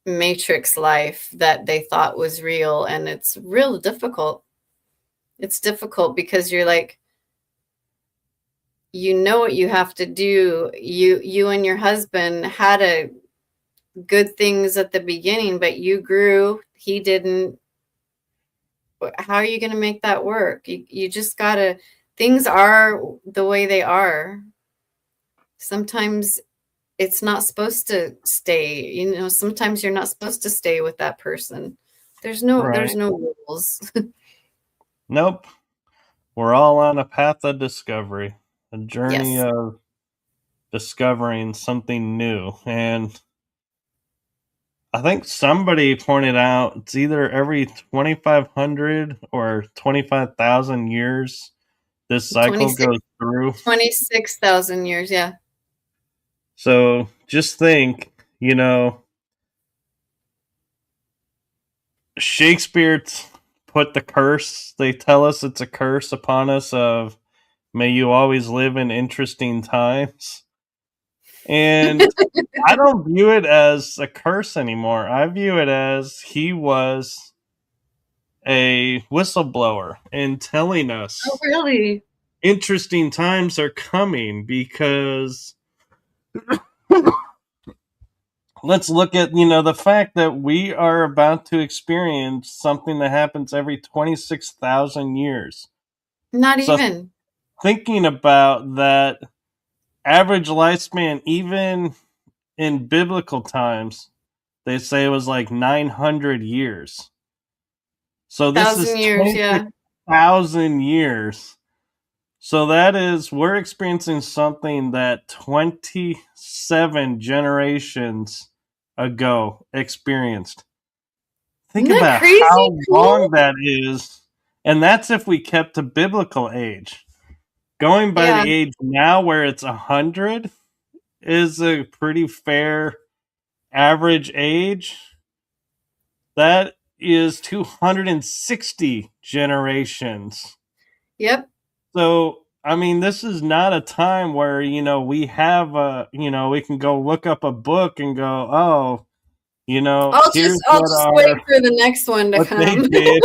matrix life that they thought was real, and it's real difficult. It's difficult because you're like, you know what you have to do. You and your husband had a good things at the beginning, but you grew, he didn't. How are you going to make that work? You just gotta, things are the way they are. Sometimes it's not supposed to stay, sometimes you're not supposed to stay with that person. There's Right. no rules. Nope. We're all on a path of discovery, a journey Yes. of discovering something new. And I think somebody pointed out it's either every 2,500 or 25,000 years this cycle 26 goes through. 26,000 years, yeah. So just think, Shakespeare put the curse, they tell us it's a curse upon us of may you always live in interesting times. And I don't view it as a curse anymore. I view it as he was a whistleblower and telling Oh, us really? interesting times are coming because let's look at the fact that we are about to experience something that happens every 26,000 years. Not So even. thinking about that average lifespan, even in biblical times, they say it was like 900 years. So this is 1,000 years, yeah. 26,000 years. So that is, we're experiencing something that 27 generations ago experienced. Think Isn't that about crazy how long cool? that is. And that's if we kept to biblical age. Going by Yeah. the age now where it's 100 is a pretty fair. average age, that is 260 generations. Yep. So, I mean, this is not a time where, we have we can go look up a book and go, oh, here's I'll just wait for the next one to what they come. did.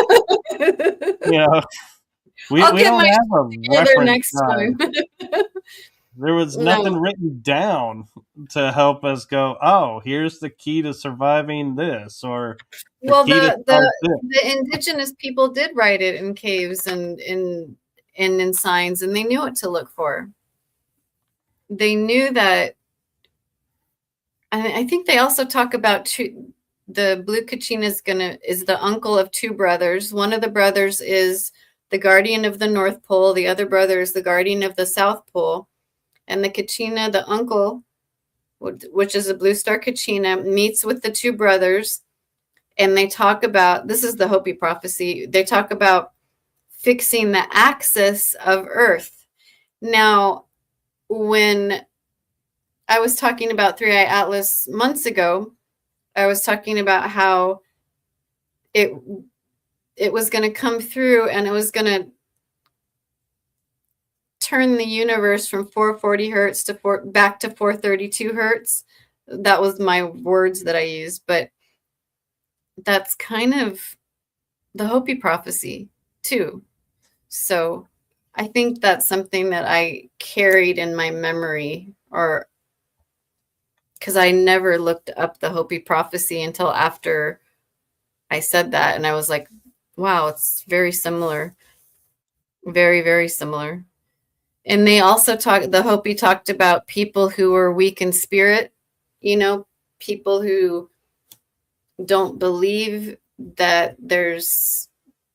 You know, I'll we get don't my have a shit together reference next guide. time. There was No. nothing written down to help us go, oh, here's the key to surviving this, or the Well, key to start this. the indigenous people did write it in caves and in signs, and they knew what to look for. They knew that. I think they also talk about the blue kachina is the uncle of two brothers. One of the brothers is the guardian of the North Pole. The other brother is the guardian of the South Pole. And the kachina, the uncle, which is a blue star kachina, meets with the two brothers. And they talk about, this is the Hopi prophecy, they talk about fixing the axis of Earth. Now, when I was talking about Three Eye Atlas months ago, I was talking about how it was going to come through and it was going to turn the universe from 440 hertz to back to 432 hertz. That was my words that I used, but that's kind of the Hopi prophecy too. So I think that's something that I carried in my memory, or because I never looked up the Hopi prophecy until after I said that. And I was like, wow, it's very similar. Very, very similar. And they also the Hopi talked about people who were weak in spirit, people who don't believe that there's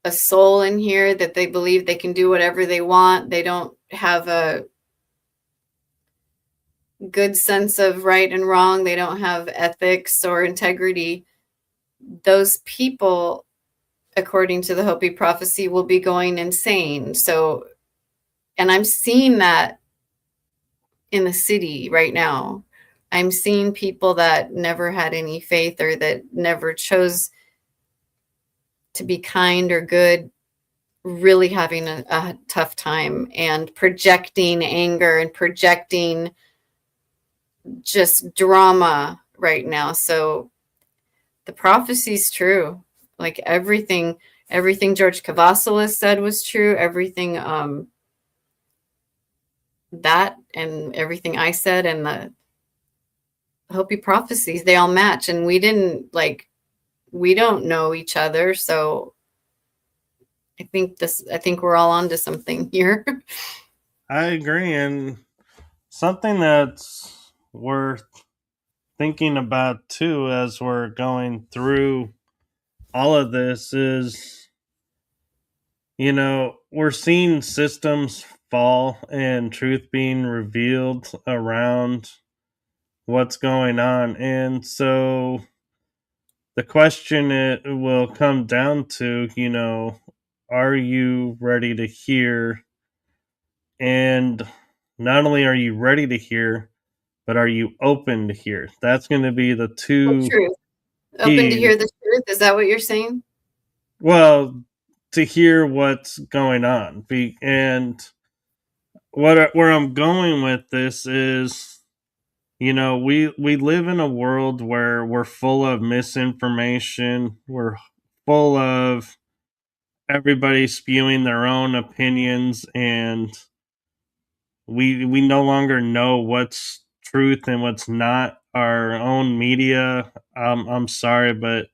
a soul in here, that they believe they can do whatever they want. They don't have a good sense of right and wrong. They don't have ethics or integrity. Those people, according to the Hopi prophecy, will be going insane. So, and I'm seeing that in the city right now. I'm seeing people that never had any faith or that never chose to be kind or good really having a tough time and projecting anger and projecting just drama right now. So the prophecy's true. Like everything George Cavassalis said was true. Everything that and everything I said and the Hopi prophecies, they all match. And we don't know each other. So I think we're all onto something here. I agree, and something that's worth thinking about too as we're going through all of this is, we're seeing systems fall and truth being revealed around what's going on. And so the question it will come down to, are you ready to hear? And not only are you ready to hear, but are you open to hear? That's going to be the What two truth? Open to keys. hear the truth. Is that what you're saying? Well, to hear what's going on. And where I'm going with this is, we live in a world where we're full of misinformation. We're full of everybody spewing their own opinions, and we no longer know what's truth and what's not. Our own media, I'm sorry, but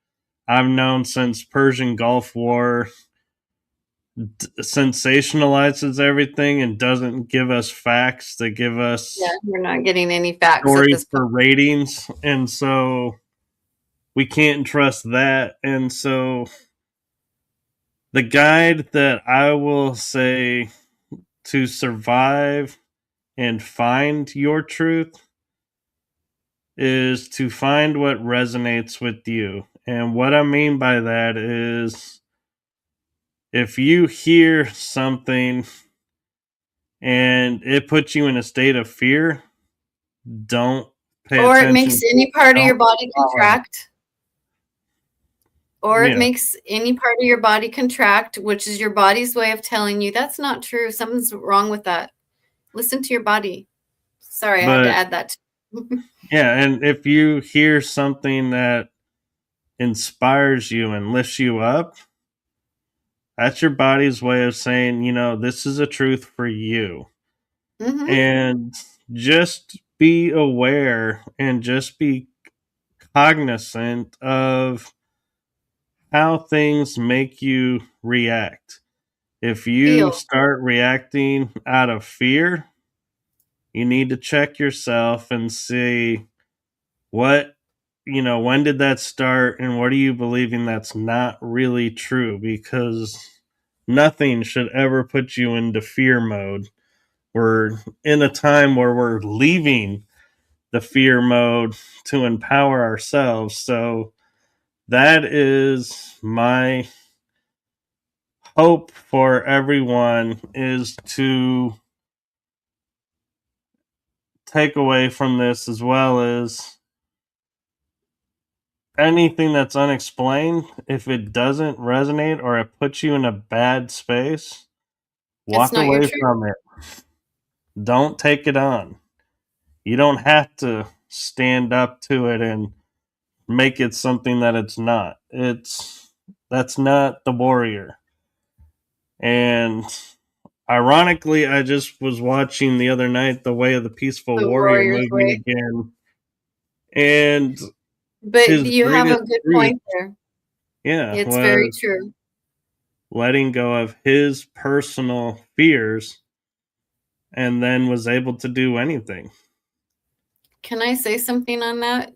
I've known since Persian Gulf War sensationalizes everything and doesn't give us facts. They give Yeah, us we're not getting any facts at stories this point. for ratings, and so we can't trust that. And so the guide that I will say to survive and find your truth is to find what resonates with you. And what I mean by that is, if you hear something and it puts you in a state of fear, don't pay Or it attention makes to any it. part of Don't your body follow. contract. Or it Yeah, makes any part of your body contract, which is your body's way of telling you that's not true. Something's wrong with that. Listen to your body. Sorry, I had to but add that. yeah, and if you hear something that inspires you and lifts you up, that's your body's way of saying, this is a truth for you. Mm-hmm. And just be aware and just be cognizant of how things make you react. If you Feel start reacting out of fear, you need to check yourself and see what, when did that start and what are you believing that's not really true? Because nothing should ever put you into fear mode. We're in a time where we're leaving the fear mode to empower ourselves. So that is my hope for everyone, is to take away from this, as well as anything that's unexplained, if it doesn't resonate or it puts you in a bad space, it's walk not your away truth. from it. Don't take it on. You don't have to stand up to it and make it something that it's not. That's not the warrior. And ironically, I just was watching the other night The Way of the Peaceful The Warrior warrior's movie way. again, and But his you have greatest a good truth, point there. yeah, It's very was true. letting go of his personal fears, and then was able to do anything. Can I say something on that?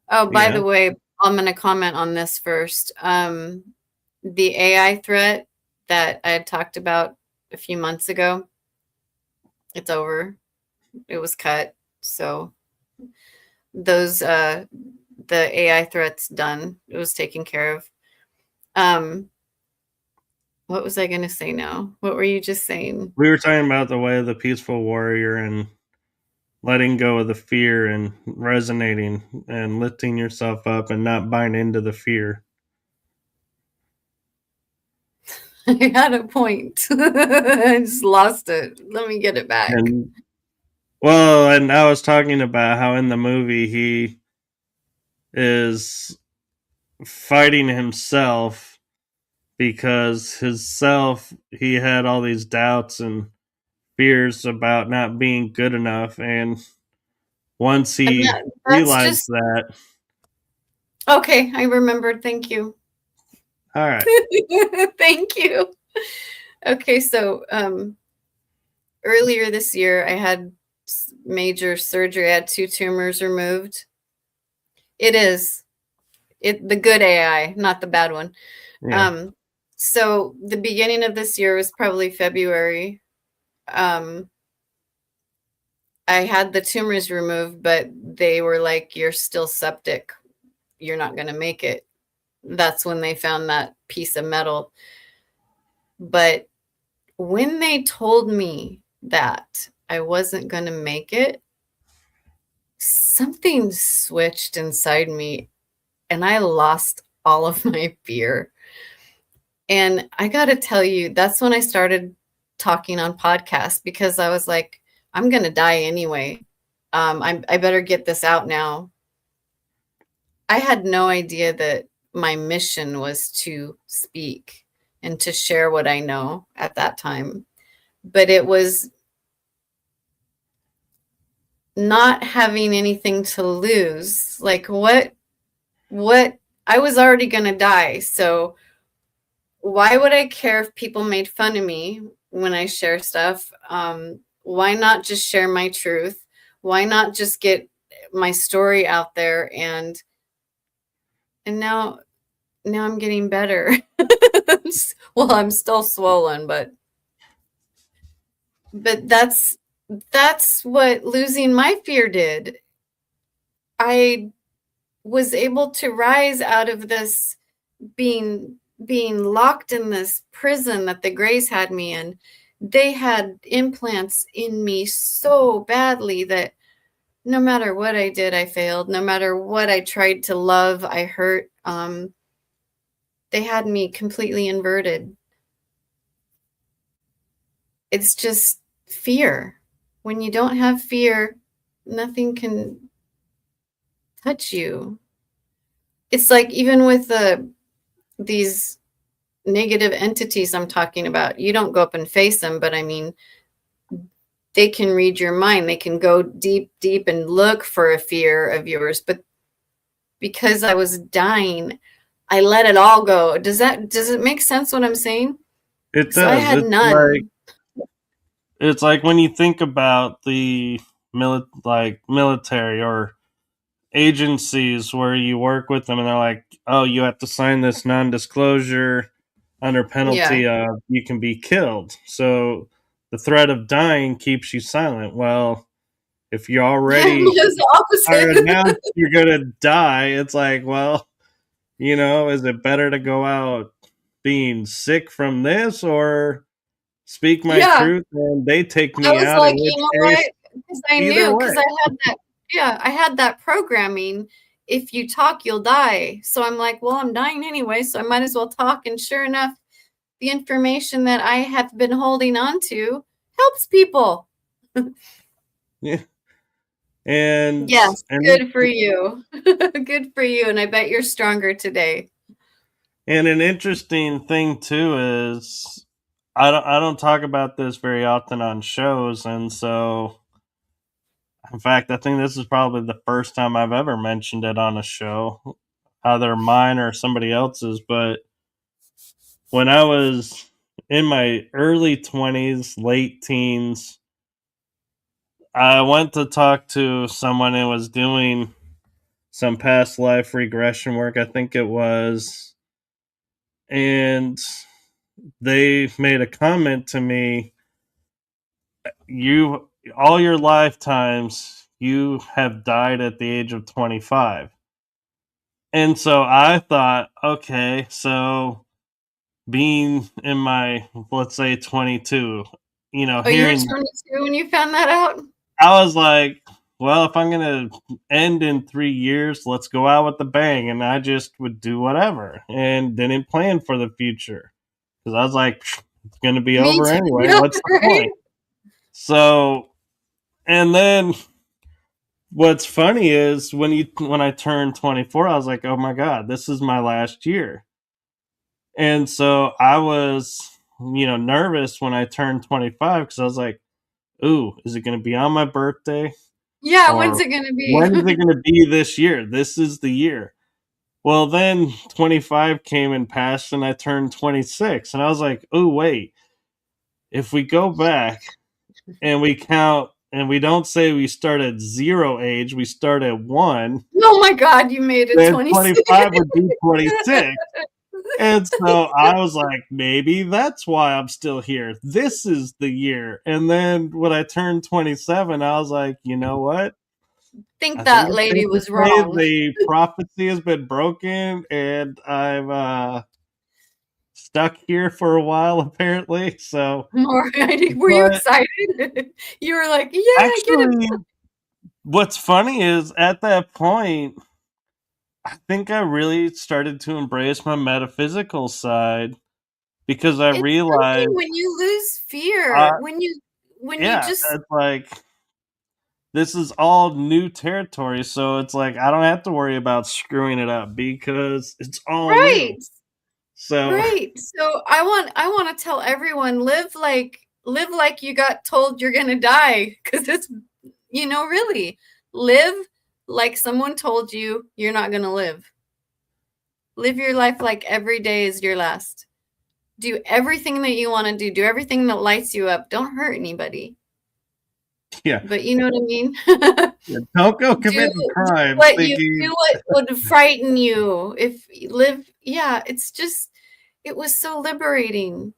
Oh, by Yeah, the way, I'm going to comment on this first. The AI threat that I had talked about a few months ago, it's over. It was cut. So those the AI threat's done. It was taken care of. Um, what was I going to say now? What were you just saying? we were talking about The Way of the Peaceful Warrior and letting go of the fear and resonating and lifting yourself up and not buying into the fear. I had a point. I just lost it. Let me get it back. And well, and I was talking about how in the movie he is fighting himself, because his self, he had all these doubts and fears about not being good enough, and once And he that's realized just that, okay. I remembered. Thank you. all right, Thank you. Okay, so earlier this year, I had major surgery. I had 2 tumors removed. It is the good AI, not the bad one. yeah, So the beginning of this year was probably February. Um, I had the tumors removed, but they were like, "You're still septic. You're not going to make it." That's when they found that piece of metal. But when they told me that I wasn't going to make it, something switched inside me and I lost all of my fear. And I got to tell you, that's when I started talking on podcasts, because I was like, I'm going to die anyway. I better get this out now. I had no idea that my mission was to speak and to share what I know at that time. But it was not having anything to lose. Like what I was already going to die. So why would I care if people made fun of me when I share stuff? Why not just share my truth? Why not just get my story out there? And now I'm getting better. Well, I'm still swollen, but that's what losing my fear did. I was able to rise out of this being locked in this prison that the Greys had me in. They had implants in me so badly that no matter what I did, I failed. No matter what I tried to love, I hurt. They had me completely inverted. It's just fear. When you don't have fear, nothing can touch you. It's like even with these negative entities I'm talking about, you don't go up and face them, but I mean, they can read your mind. They can go deep, deep and look for a fear of yours. But because I was dying, I let it all go. Does it make sense what I'm saying? It So I does. had none. It's like when you think about the military or agencies where you work with them and they're like, "Oh, you have to sign this non-disclosure under Yeah. penalty of you can be killed." So the threat of dying keeps you silent. Well, if you already Just the are opposite. announced you're gonna die, it's like, well, is it better to go out being sick from this or speak my Yeah. truth and they take I me was out? In like, which you know case, what? Because I either knew, way. because I had that, yeah, I had that programming. If you talk, you'll die. So I'm like, well, I'm dying anyway, so I might as well talk. And sure enough, the information that I have been holding on to helps people. Yeah. And Yes, and good for you. Good for you. And I bet you're stronger today. and an interesting thing too is I don't talk about this very often on shows, and so in fact I think this is probably the first time I've ever mentioned it on a show, either mine or somebody else's. But when I was in my early 20s, late teens, I went to talk to someone who was doing some past life regression work, I think it was, and they made a comment to me, you all your lifetimes you have died at the age of 25. And so I thought, okay, so being in my, let's say, 22, Oh, you were hearing, 22 when you found that out? I was like, well, if I'm going to end in 3 years, let's go out with a bang. And I just would do whatever and didn't plan for the future because I was like, it's going to be Me over too. anyway. Yeah, What's the right? point? So, and then what's funny is when I turned 24, I was like, oh my God, this is my last year. And so I was, nervous when I turned 25 because I was like, ooh, is it going to be on my birthday? Yeah, when's Or it gonna be? when is it going to be this year? This is the year. Well, then 25 came and passed, and I turned 26. And I was like, oh, wait, if we go back and we count and we don't say we start at zero age, we start at one, Oh my God, you made it then 26. 25 would be 26. And so I was like, maybe that's why I'm still here. This is the year. And then when I turned 27, I was like, you know what? Think I think that it's lady safe to was say wrong. the prophecy has been broken, and I'm stuck here for a while, apparently. So, More, were you but excited? You were like, "Yeah, I get it." actually, what's funny is at that point, I think I really started to embrace my metaphysical side because I It's something realized, when you lose fear, uh, when you yeah, just it's like this is all new territory. So it's like I don't have to worry about screwing it up because it's all right, new. So, right. So I want to tell everyone, live like you got told you're gonna die, because it's, really live like someone told you you're not gonna live. Live your life like every day is your last. Do everything that you want to do. Do everything that lights you up. Don't hurt anybody. yeah, But you know what I mean? don't go do committing crimes what you thinking. do what would frighten you. If you live, yeah, it's just, it was so liberating.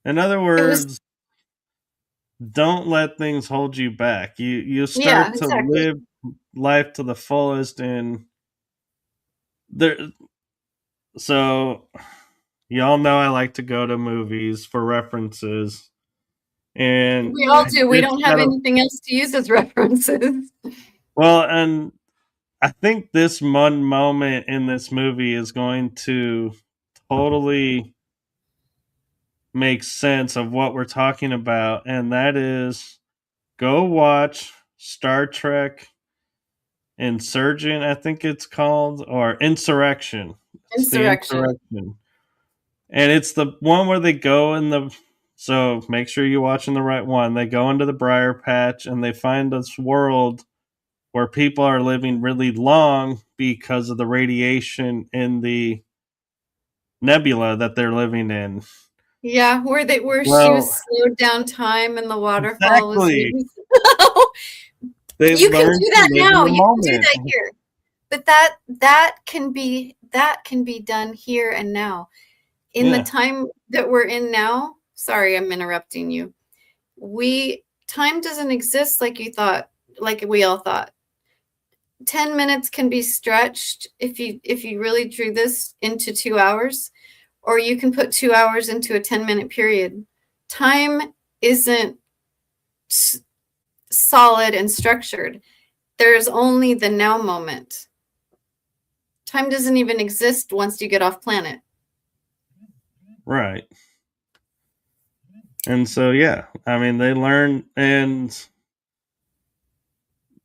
In other It was, words, don't let things hold you back. You yeah, start to exactly. live life to the fullest, and there. So y'all know I like to go to movies for references. And We all do. We it's don't have got a, anything else to use as references. well, and I think this one moment in this movie is going to totally make sense of what we're talking about, and that is go watch Star Trek Insurgent, I think it's called, or Insurrection. It's the Insurrection. Insurrection. And it's the one where they go in the, so make sure you're watching the right one. They go into the briar patch and they find this world where people are living really long because of the radiation in the nebula that they're living in. Yeah, where she Well, was slowed down time and the waterfall was exactly. really They You can learn do to that live in now. the You can do moment. that here. But that can be done here and now. In the Yeah, time that we're in now, sorry, I'm interrupting you. Time doesn't exist like you thought, like we all thought. 10 minutes can be stretched if you really drew this into 2 hours, or you can put 2 hours into a 10-minute period. Time isn't solid and structured. There's only the now moment. Time doesn't even exist once you get off planet. right. And so, yeah, I mean, they learn, and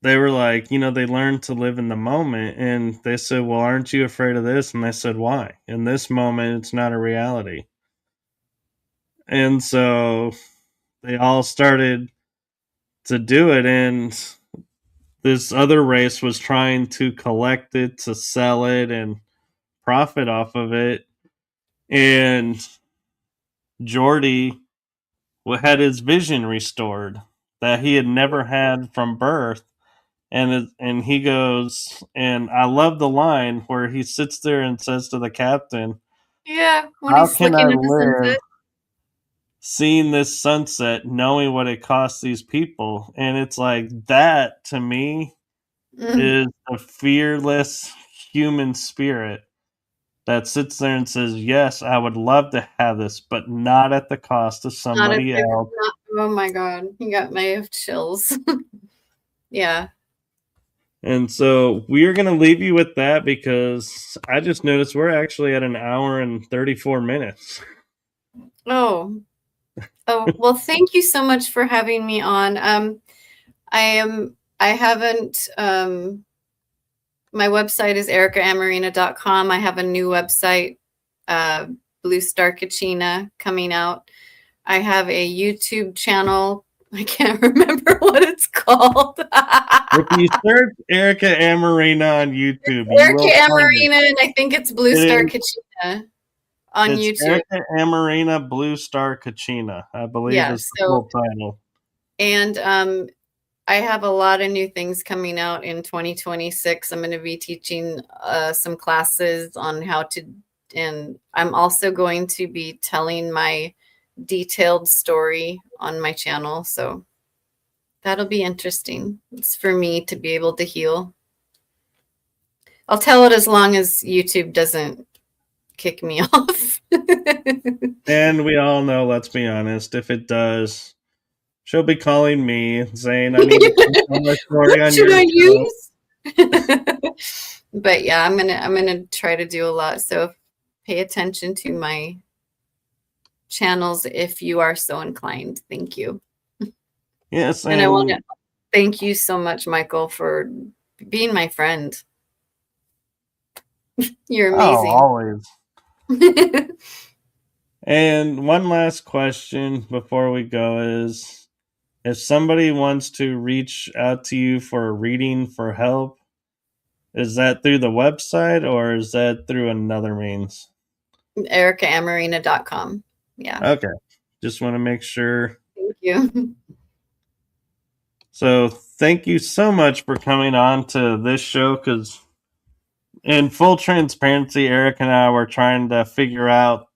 they were like, they learned to live in the moment. And they said, well, aren't you afraid of this? And they said, why? In this moment, it's not a reality. And so they all started to do it. And this other race was trying to collect it, to sell it, and profit off of it. And Jordy had his vision restored that he had never had from birth. And he goes, and I love the line where he sits there and says to the captain, Yeah, when how he's can I looking at the live sunset. seeing this sunset knowing what it costs these people? And it's like, that to me Mm, is a fearless human spirit that sits there and says, yes, I would love to have this, but not at the cost of not at somebody the else. not, oh my god, you got my chills. Yeah. And so we're going to leave you with that because I just noticed we're actually at an hour and 34 minutes. Oh. Oh, well, thank you so much for having me on. I haven't my website is ericaamoreena.com. I have a new website, Blue Star Kachina, coming out. I have a YouTube channel. I can't remember what it's called. If you search Erica Amoreena on YouTube, you Erica will find it. Amoreena, and I think it's Blue Star It is, Kachina on it's YouTube. Erica Amoreena Blue Star Kachina, I believe Yeah. is the So, full title. and I have a lot of new things coming out in 2026. I'm going to be teaching some classes on how to, and I'm also going to be telling my detailed story on my channel. So that'll be interesting. It's for me to be able to heal. I'll tell it as long as YouTube doesn't kick me off. And we all know, let's be honest, if it does, she'll be calling me saying, I need to tell my story What on should your I show. use? But yeah, I'm gonna try to do a lot. So pay attention to my channels if you are so inclined. Thank you. Yes, And I want and to thank you so much, Michael, for being my friend. You're oh, amazing. always. And one last question before we go is, if somebody wants to reach out to you for a reading for help, is that through the website or is that through another means? EricaAmoreena.com. Yeah. Okay. Just want to make sure. Thank you. So, thank you so much for coming on to this show because, in full transparency, Eric and I were trying to figure out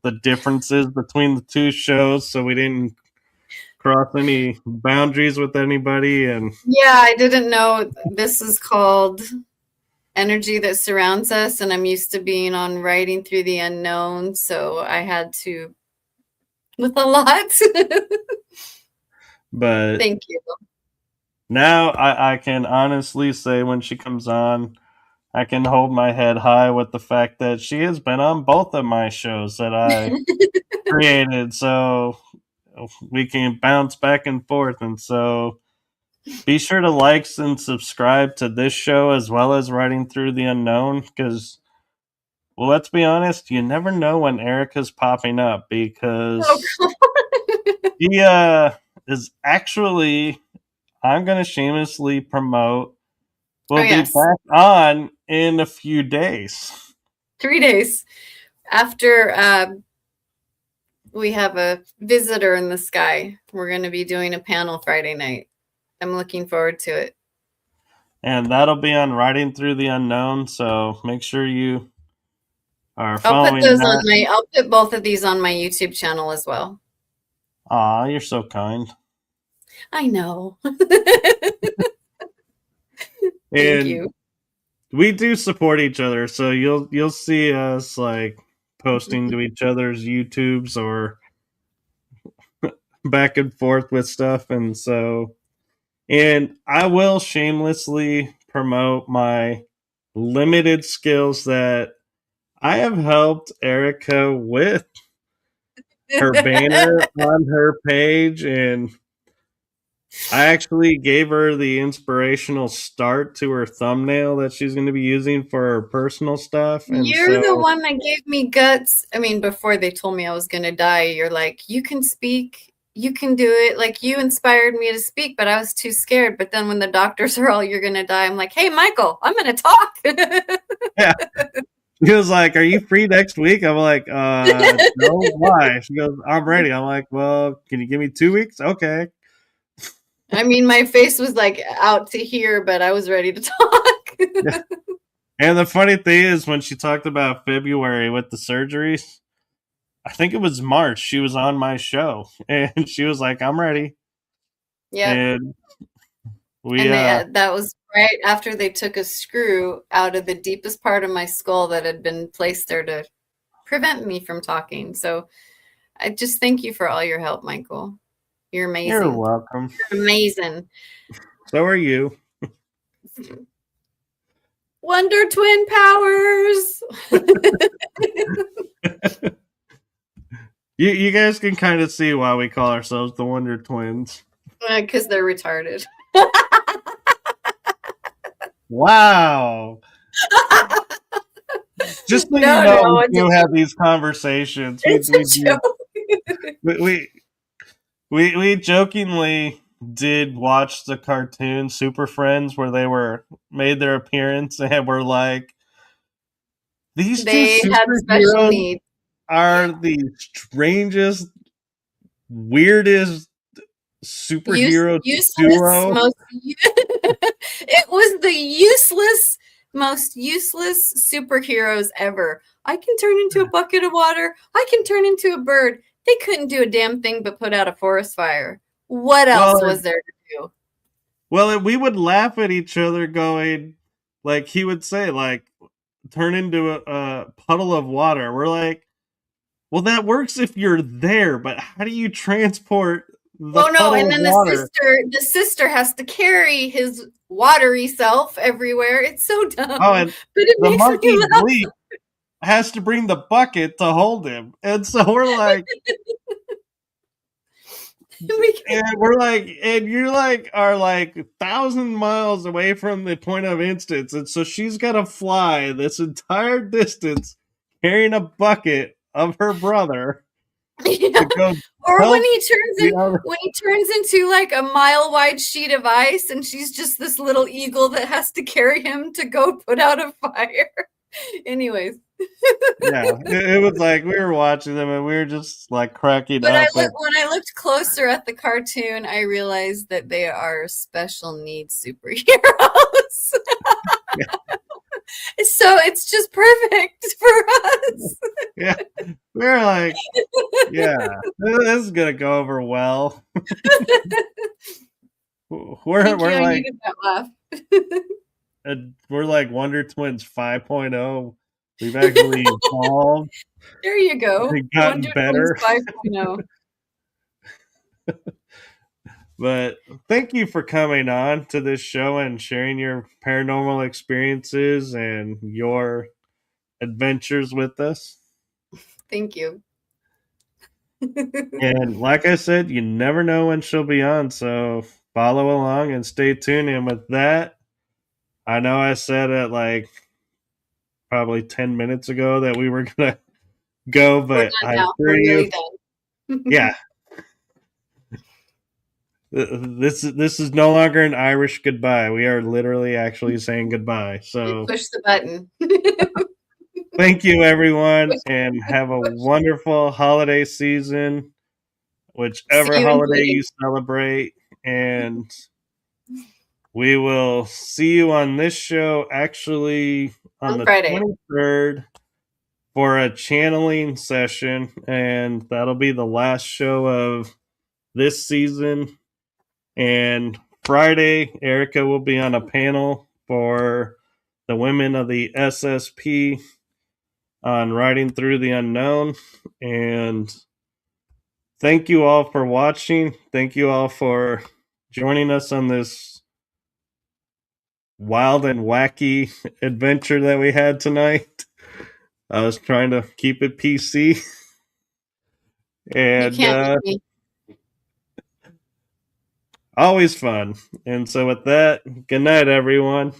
the differences between the two shows so we didn't cross any boundaries with anybody. And Yeah, I didn't know this is called energy that surrounds us, and I'm used to being on writing through the unknown, so I had to with a lot. But Thank you. now I can honestly say when she comes on, I can hold my head high with the fact that she has been on both of my shows that I created. So we can bounce back and forth. And so be sure to like and subscribe to this show as well as Writing Through the Unknown because, well, let's be honest, you never know when Erica's popping up Oh, because God. she is actually, I'm going to shamelessly promote, Oh, will be yes. back on in a few days. 3 days after we have a visitor in the sky. We're going to be doing a panel Friday night. I'm looking forward to it. And that'll be on Writing Through the Unknown. So make sure you are I'll put following those on that. I'll put both of these on my YouTube channel as well. Aw, you're so kind. I know. Thank And you. we do support each other, so you'll see us like posting to each other's YouTubes or back and forth with stuff, and I will shamelessly promote my limited skills that I have helped Erica with her banner on her page, and I actually gave her the inspirational start to her thumbnail that she's going to be using for her personal stuff. And You're the so, one that gave me guts. I mean, before they told me I was going to die, you're like, you can speak, you can do it. Like, you inspired me to speak, but I was too scared. But then when the doctors are all, you're going to die, I'm like, hey, Michael, I'm going to talk. yeah, she was like, "Are you free next week?" I'm like, no, why?" She goes, "I'm ready." I'm like, "Well, can you give me 2 weeks?" Okay. I mean, my face was like out to here, but I was ready to talk. Yeah. And the funny thing is, when she talked about February with the surgeries, I think it was March, she was on my show and she was like, "I'm ready." Yep. And we, And they that was right after they took a screw out of the deepest part of my skull that had been placed there to prevent me from talking. So I just thank you for all your help, Michael. You're you're amazing. welcome. You're amazing. So are you. Wonder Twin powers. You guys can kind of see why we call ourselves the Wonder Twins. Because they're retarded. Wow. Just so you No, know, no, we it's do a, have these conversations. it's a joke. We, we we jokingly did watch the cartoon Super Friends where they were made their appearance and were like, these two They had special superheroes needs. are the strangest, weirdest superhero Useless, duo. most it was the useless, most useless superheroes ever. I can turn into a bucket of water. I can turn into a bird. They couldn't do a damn thing but put out a forest fire. What else Well, was there to do? well, we would laugh at each other, going like he would say, like turn into a puddle of water. We're like, well, that works if you're there, but how do you transport the Oh no, puddle and of then water? the sister has to carry his watery self everywhere. It's so dumb, Oh, and but it the makes me monkey laugh. bleep has to bring the bucket to hold him. And so we're like, and you're like, are like 1,000 miles away from the point of instance. And so she's got to fly this entire distance carrying a bucket of her brother Yeah. to go Or help the other. when he turns into like a mile wide sheet of ice and she's just this little eagle that has to carry him to go put out a fire. Anyways, Yeah, it was like we were watching them and we were just like cracking but up at. when I looked closer at the cartoon, I realized that they are special needs superheroes. So it's just perfect for us. Yeah, we were like, yeah, this is gonna go over well. Thank you. We're I like needed that laugh. we're like Wonder Twins 5.0. We've actually evolved There you go. and gotten Wonder Twins better. 5.0. But thank you for coming on to this show and sharing your paranormal experiences and your adventures with us. Thank you. And like I said, you never know when she'll be on, so follow along and stay tuned. And with that, I know I said it like probably 10 minutes ago that we were going to go, We're but done I now. assure We're you, really done. yeah, this is no longer an Irish goodbye. We are literally actually saying goodbye. You So push the button. thank you, everyone, Push, and have a push. wonderful holiday season, See whichever you in holiday June you celebrate. And we will see you on this show actually on on the Friday. 23rd for a channeling session. And that'll be the last show of this season. And Friday, Erica will be on a panel for the women of the SSP on Riding Through the Unknown. And thank you all for watching. Thank you all for joining us on this wild and wacky adventure that we had tonight. I was trying to keep it PC. You And can't beat me. always fun. And so, with that, good night, everyone.